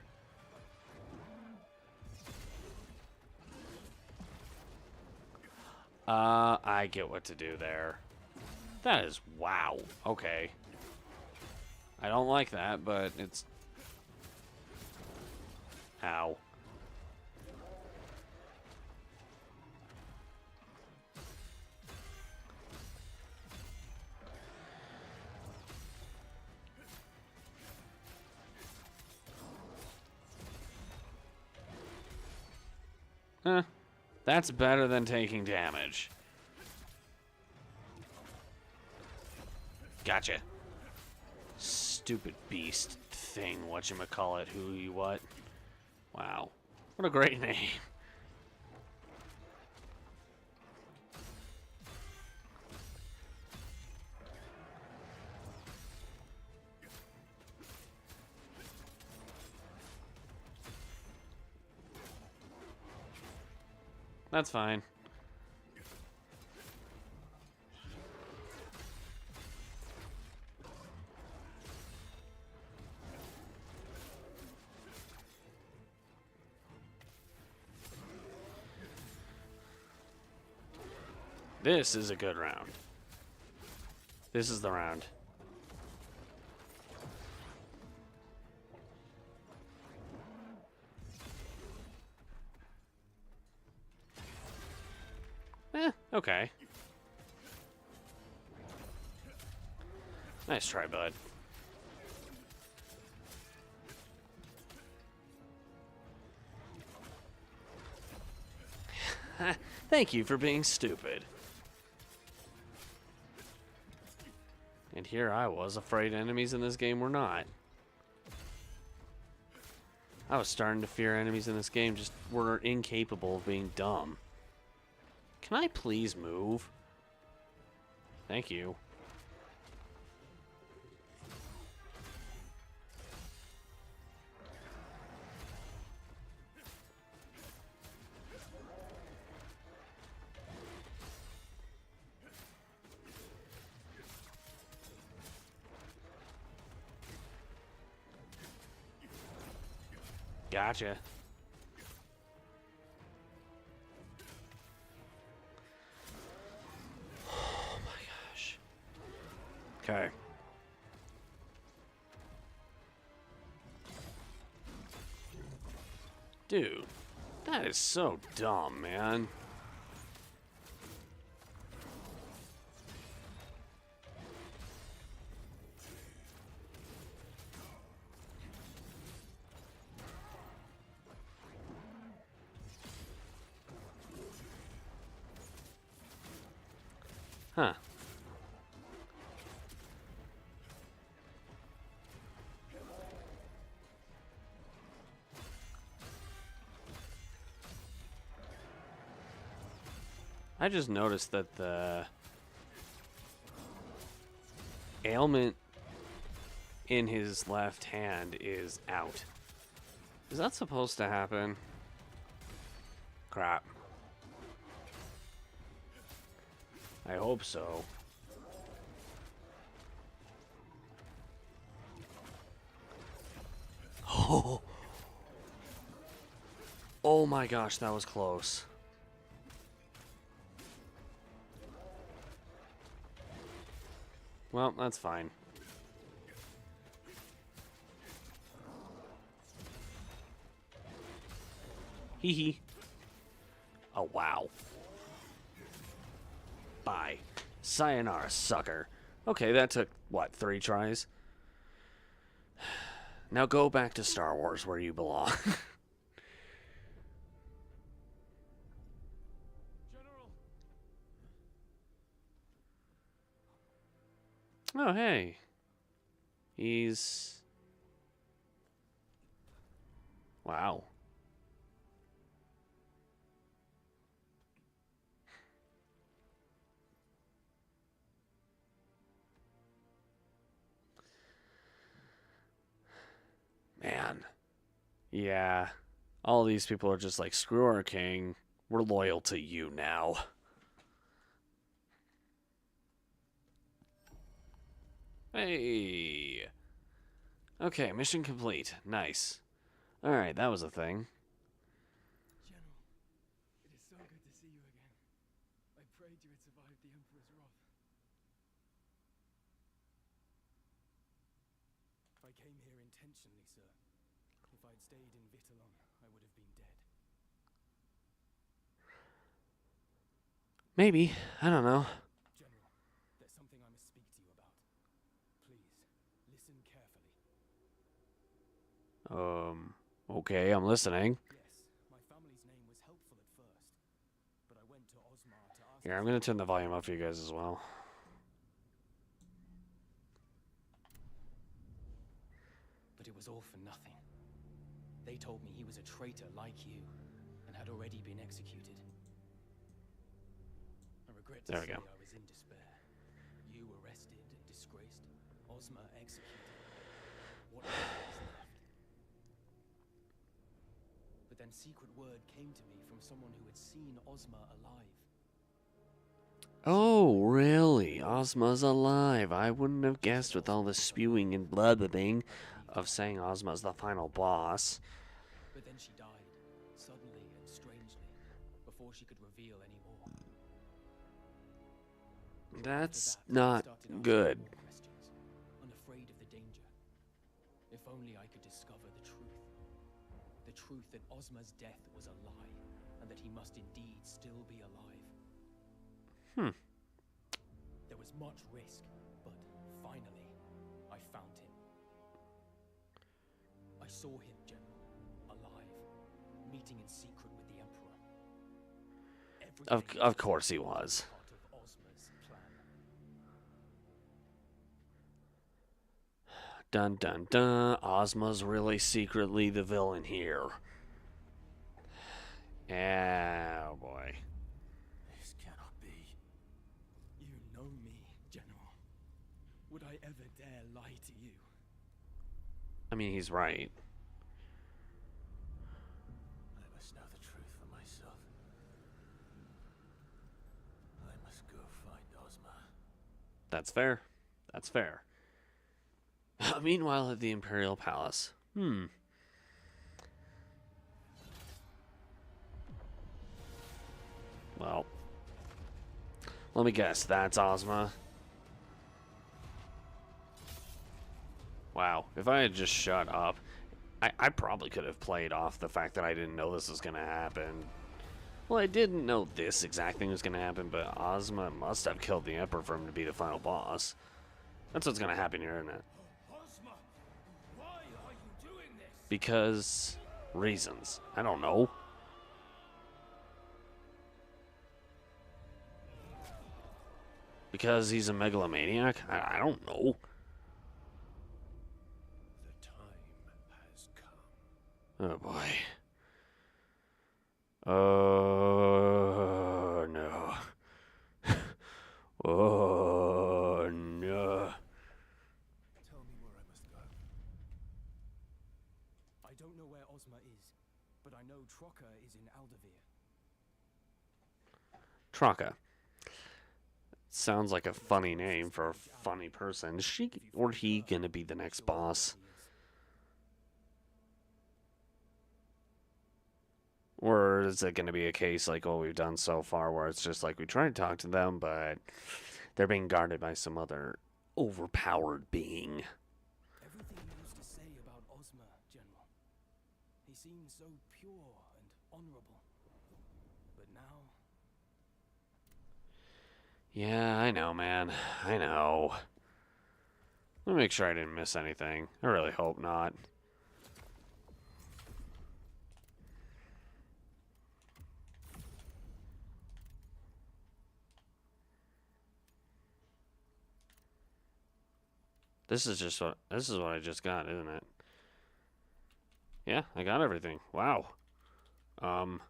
I get what to do there. That is... wow. Okay. I don't like that, but it's... Ow. Huh. That's better than taking damage. Gotcha. Stupid beast thing, whatchamacallit, who you what? Wow. What a great name. That's fine. This is a good round. This is the round. Okay. Nice try, bud. Thank you for being stupid. And here I was afraid enemies in this game were not. I was starting to fear enemies in this game just were incapable of being dumb. Can I please move? Thank you. Gotcha. Oh my gosh. Okay. Dude, that is so dumb, man. Huh. I just noticed that the ailment in his left hand is out. Is that supposed to happen? Crap. I hope so. Oh. Oh my gosh, that was close. Well, that's fine. Hee hee. Oh, wow. Bye. Sayonara, sucker. Okay, that took, what, 3 tries? Now go back to Star Wars where you belong. General. Oh, hey. He's... Wow. Man. Yeah. All these people are just like, screw our king. We're loyal to you now. Hey. Okay, mission complete. Nice. Alright, that was a thing. General, it is so good to see you again. I prayed you had survived the Emperor's wrath. I came here intentionally, sir. If I'd stayed in Vittalon, I would have been dead. Maybe. I don't know. General, there's something I must speak to you about. Please, listen carefully. Okay, I'm listening. Yes, my family's name was helpful at first, but I went to Osmar to ask... Here, I'm gonna turn the volume up for you guys as well. But it was all for nothing. They told me he was a traitor like you, and had already been executed. I regret to There we say go. I was in despair. You arrested and disgraced. Osmar executed. What more was left? But then secret word came to me from someone who had seen Osmar alive. Oh, really? Ozma's alive. I wouldn't have guessed with all the spewing and blabbing of saying Ozma's the final boss. But then she died, suddenly and strangely, before she could reveal any more. That's After that, I not started asking good. more questions, unafraid of the danger. If only I could discover the truth. The truth that Ozma's death was a lie, and that he must indeed still be alive. Hmm. There was much risk, but finally, I found him. I saw him, General, alive, meeting in secret with the Emperor. Everything Of course he was. part of Ozma's plan. Dun dun dun. Ozma's really secretly the villain here. Oh boy. This cannot be. You know me, General. Would I ever dare lie to you? I mean, he's right. I must know the truth for myself. I must go find Ozma. That's fair. That's fair. Meanwhile, at the Imperial Palace. Well, let me guess. That's Ozma. Wow. If I had just shut up, I probably could have played off the fact that I didn't know this was going to happen. Well, I didn't know this exact thing was going to happen, but Ozma must have killed the Emperor for him to be the final boss. That's what's going to happen here, isn't it? Ozma, why are you doing this? Because reasons. I don't know. Because he's a megalomaniac? I don't know. The time has come. Oh boy. Oh no. Oh no. Tell me where I must go. I don't know where Ozma is, but I know Trocker is in Aldavir. Traka. Sounds like a funny name for a funny person. Is she or he gonna be the next boss? Or is it gonna be a case like what we've done so far where it's just like we try to talk to them, but they're being guarded by some other overpowered being? Everything you used to say about Ozma, General. He seemed so pure and honorable. But now, Yeah, I know, man. I know. Let me make sure I didn't miss anything. I really hope not. This is what I just got, isn't it? Yeah, I got everything. Wow. Um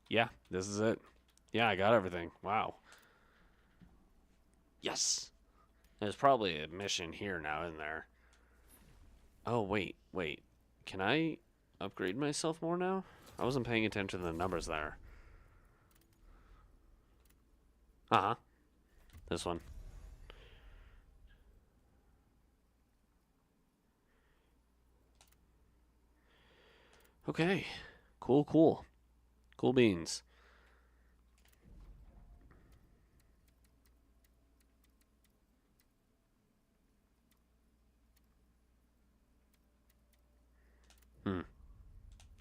Yeah, this is it. Yeah, I got everything. Wow. Yes. There's probably a mission here now, isn't there? Oh, wait. Can I upgrade myself more now? I wasn't paying attention to the numbers there. Uh-huh. This one. Okay. Cool. Cool beans.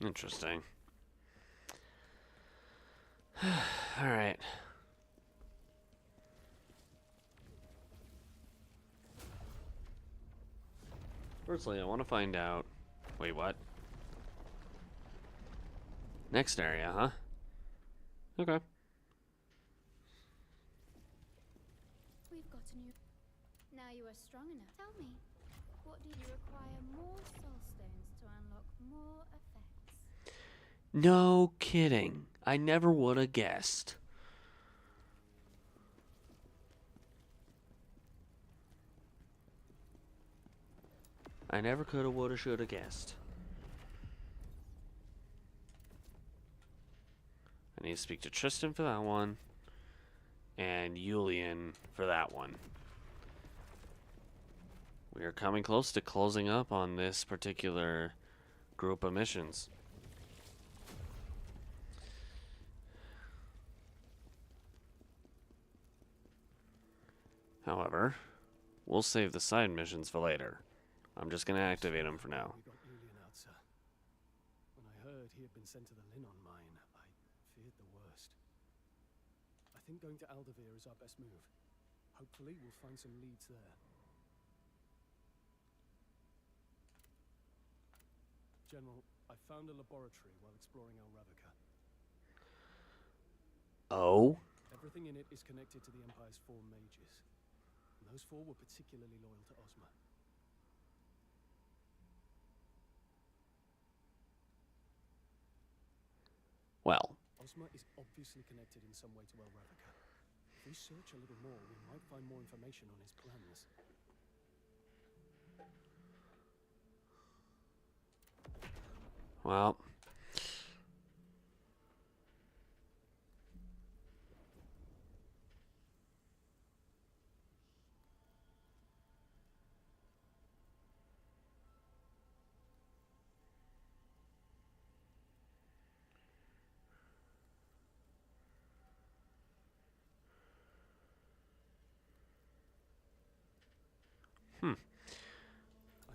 Interesting. Alright. Firstly, I want to find out... Wait, what? Next area, huh? Okay. We've got a new... Now you are strong enough. Tell me, what do you require more soul stones to unlock more effects? No kidding. I never would have guessed. I never could have, would have, should have guessed. I need to speak to Tristan for that one. and Yulian for that one. We are coming close to closing up on this particular group of missions. However, we'll save the side missions for later. I'm just going to activate them for now. We got Julian out, sir. When I heard he had been sent to the Linon mine, I feared the worst. I think going to Aldavir is our best move. Hopefully, we'll find some leads there. General, I found a laboratory while exploring Al-Ravaka. Oh? Everything in it is connected to the Empire's 4 mages. And those 4 were particularly loyal to Ozma. Well, Ozma is obviously connected in some way to Al-Ravaka. If we search a little more, we might find more information on his plans. well.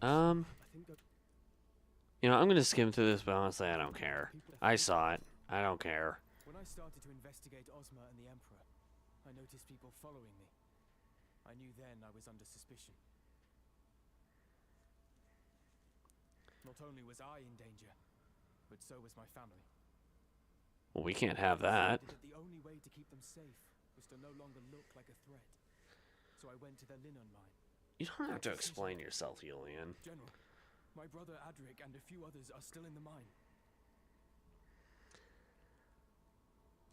I think that You know, I'm going to skim through this, but honestly, I don't care. I saw it. I don't care. when I started to investigate Ozma and the Emperor, I noticed people following me. I knew then I was under suspicion. Not only was I in danger, but so was my family. Well, we can't have I that. decided that the only way to keep them safe was to no longer look like a threat. So I went to the Linon mine. You don't have to explain yourself, Yulian. General, my brother Adric and a few others are still in the mine.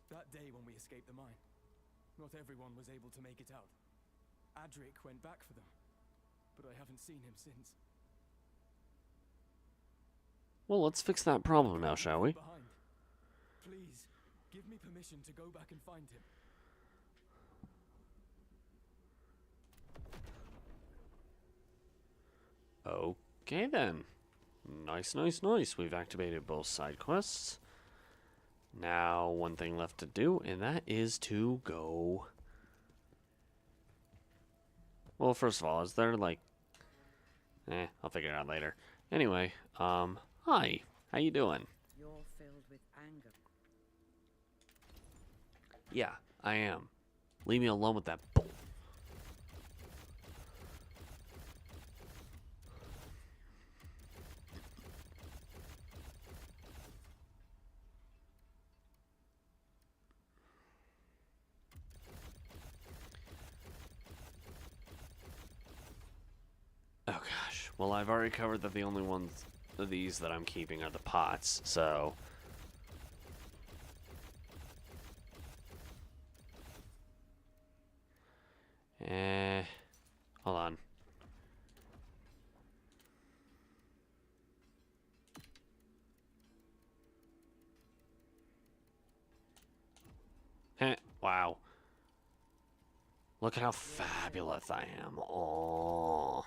That day when we escaped the mine, not everyone was able to make it out. Adric went back for them, but I haven't seen him since. Well, let's fix that problem now, shall we? Behind. Please, give me permission to go back and find him. Okay, then. Nice, nice, nice. We've activated both side quests. Now, one thing left to do, and that is to go... Well, first of all, is there, like... I'll figure it out later. Anyway, hi. How you doing? You're filled with anger. Yeah, I am. Leave me alone with that bull. Oh gosh. Well, I've already covered that the only ones of these that I'm keeping are the pots, so... Hold on. Wow. Look at how fabulous I am. Oh.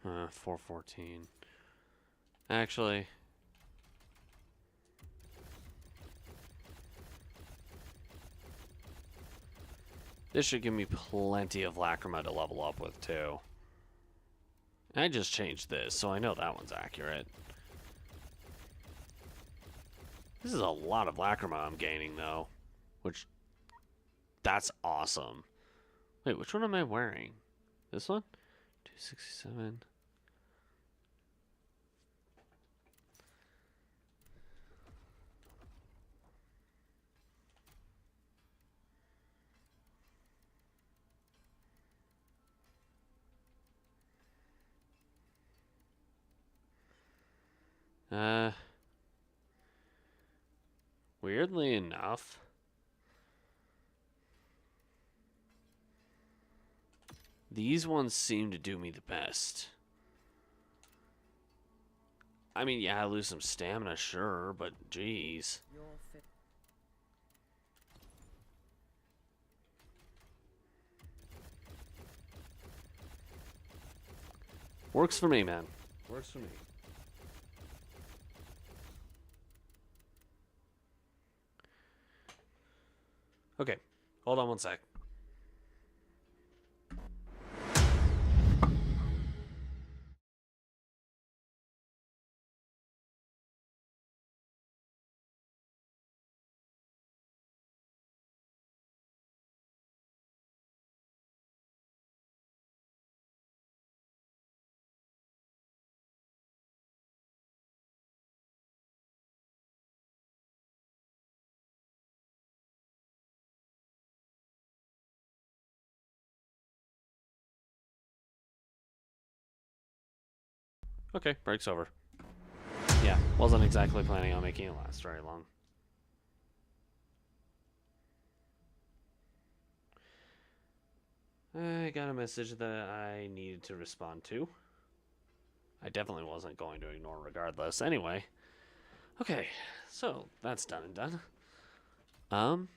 Uh, 414. Actually, this should give me plenty of Lacrima to level up with, too. I just changed this, so I know that one's accurate. This is a lot of Lacrima I'm gaining, though. Which, that's awesome. Wait, which one am I wearing? This one? 267. Weirdly enough, These ones seem to do me the best. I mean, yeah, I lose some stamina, sure, but geez. Your fi- Works for me, man. Works for me. Okay, hold on one sec. Okay, break's over. Yeah, wasn't exactly planning on making it last very long. I got a message that I needed to respond to. I definitely wasn't going to ignore regardless. Anyway. Okay, so that's done and done.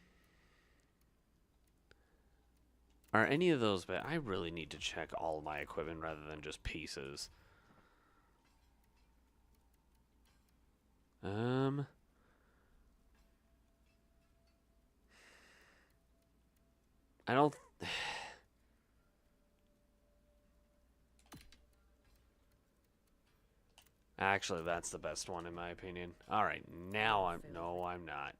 Are any of those bad? I really need to check all of my equipment rather than just pieces. I don't. Actually, that's the best one in my opinion. All right, now I'm. No, I'm not.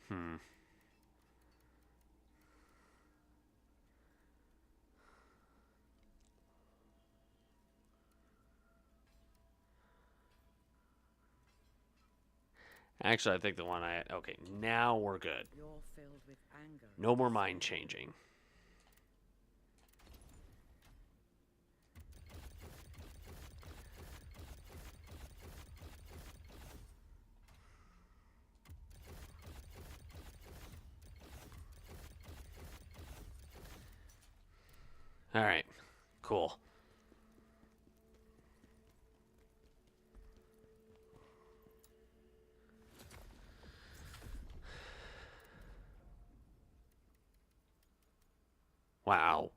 Hmm. Actually, I think the one I. Okay, now we're good. You're filled with anger. No more mind changing. All right, cool. Wow.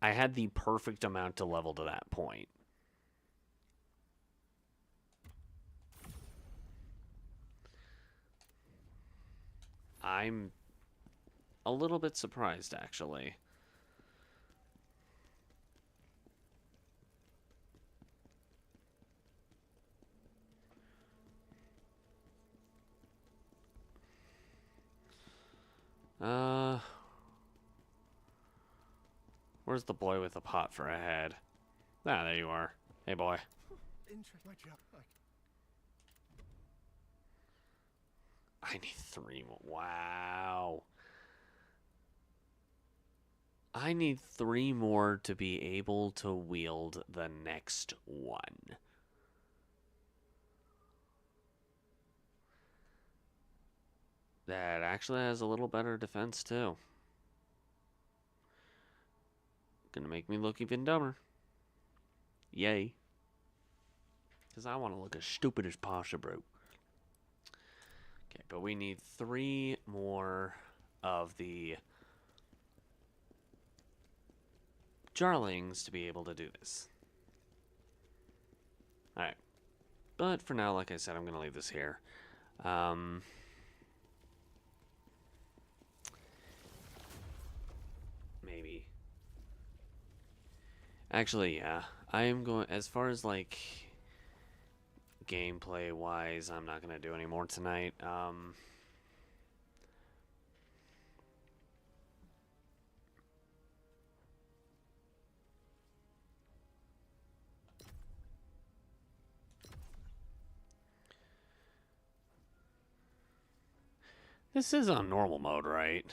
I had the perfect amount to level to that point. I'm a little bit surprised, actually. Where's the boy with the pot for a head? Ah, there you are. Hey, boy. My job. I need 3 more. Wow. I need 3 more to be able to wield the next one. That actually has a little better defense, too. Gonna make me look even dumber. Yay. Because I want to look as stupid as possible. Okay, but we need 3 more of the Jarlings to be able to do this. Alright. But for now, like I said, I'm going to leave this here. Maybe. Actually, yeah. I am going, as far as like gameplay wise, I'm not going to do any more tonight. This is on normal mode, right?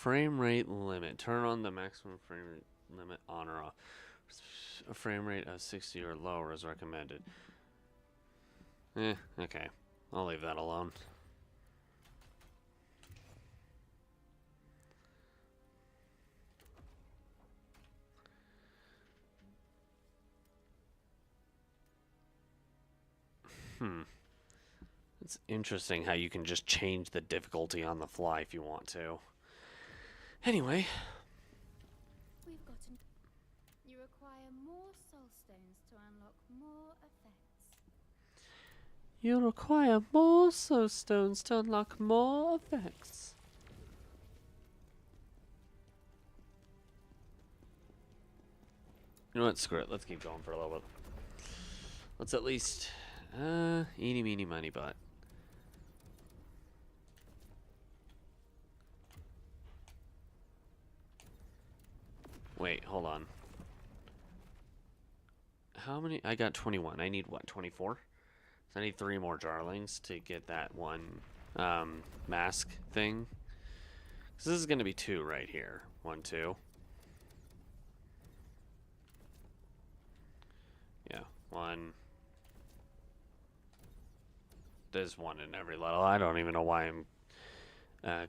frame rate limit. Turn on the maximum frame rate limit on or off. A frame rate of 60 or lower is recommended. Okay. I'll leave that alone. It's interesting how you can just change the difficulty on the fly if you want to. Anyway. We've got an... You require more soul stones to unlock more effects. You require more soul stones to unlock more effects. You know what? Screw it. Let's keep going for a little bit. Let's at least... eeny, meeny, miny, butt. Wait, hold on. How many? I got 21. I need what, 24? So I need 3 more Jarlings to get that one mask thing. So this is going to be 2 right here. 1, 2. Yeah, 1. There's 1 in every level. I don't even know why I'm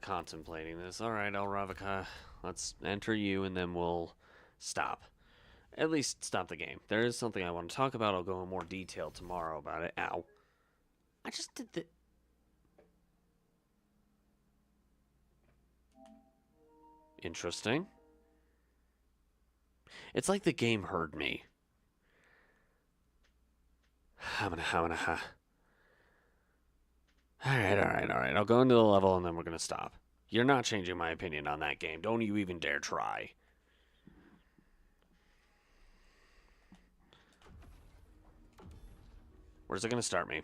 contemplating this. Alright, Elravika, let's enter you and then we'll stop. At least stop the game. There is something I want to talk about. I'll go in more detail tomorrow about it. Ow. I just did the... Interesting. It's like the game heard me. Alright. I'll go into the level and then we're going to stop. You're not changing my opinion on that game. Don't you even dare try. Where's it going to start me?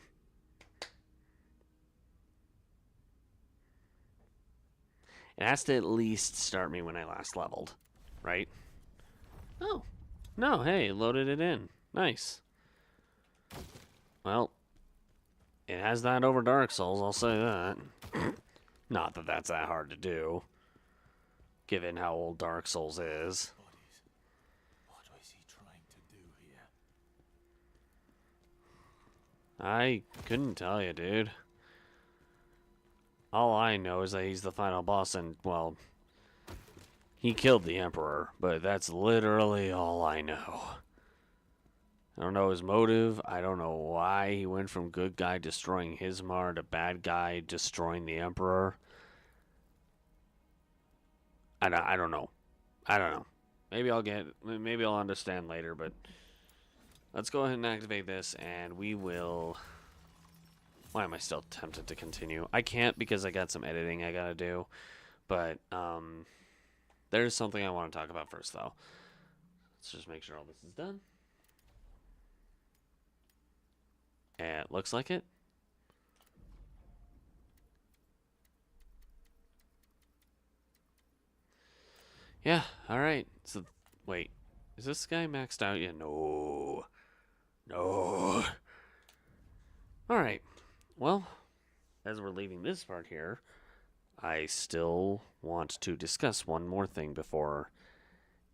It has to at least start me when I last leveled, right? Oh. No, hey, loaded it in. Nice. Well, it has that over Dark Souls, I'll say that. Not that that's that hard to do, given how old Dark Souls is. What is he trying to do here? I couldn't tell you, dude. All I know is that he's the final boss and, well, he killed the Emperor, but that's literally all I know. I don't know his motive. I don't know why he went from good guy destroying Hismar to bad guy destroying the Emperor. I don't know. I don't know. Maybe I'll understand later, but let's go ahead and activate this and we will... Why am I still tempted to continue? I can't because I got some editing I gotta do, but there's something I want to talk about first though. Let's just make sure all this is done. And it looks like it. Yeah, alright. So, wait. Is this guy maxed out yet? No. No. Alright. Well, as we're leaving this part here, I still want to discuss one more thing before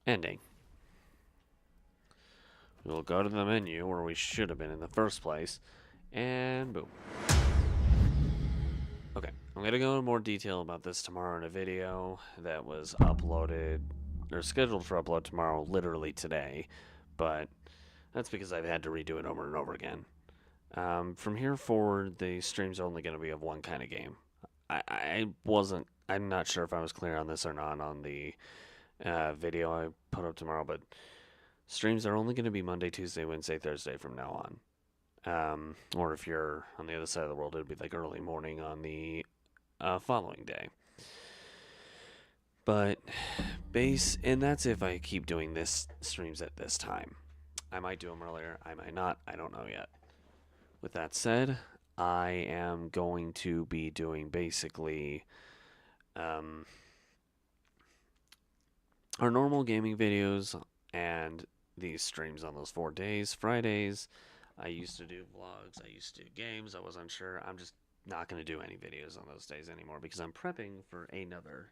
ending. We'll go to the menu where we should have been in the first place, and boom. Okay, I'm going to go in more detail about this tomorrow in a video that was uploaded, or scheduled for upload tomorrow, literally today, but that's because I've had to redo it over and over again. From here forward, the stream's only going to be of one kind of game. I'm not sure if I was clear on this or not on the video I put up tomorrow, but streams are only going to be Monday, Tuesday, Wednesday, Thursday from now on. Or if you're on the other side of the world, it would be like early morning on the following day. But and that's if I keep doing this streams at this time. I might do them earlier, I might not, I don't know yet. With that said, I am going to be doing basically our normal gaming videos and these streams on those 4 days. Fridays, I used to do vlogs, I used to do games, I wasn't sure. I'm just not going to do any videos on those days anymore because I'm prepping for another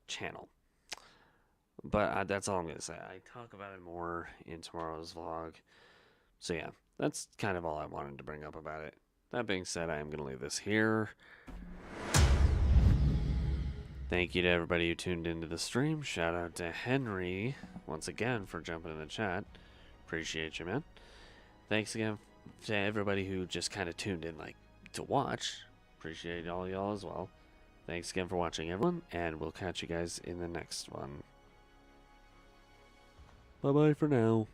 channel. But that's all I'm going to say. I talk about it more in tomorrow's vlog. So yeah, that's kind of all I wanted to bring up about it. That being said, I am going to leave this here. Thank you to everybody who tuned into the stream. Shout out to Henry once again for jumping in the chat. Appreciate you, man. Thanks again to everybody who just kind of tuned in, like, to watch. Appreciate all y'all as well. Thanks again for watching, everyone, and we'll catch you guys in the next one. Bye-bye for now.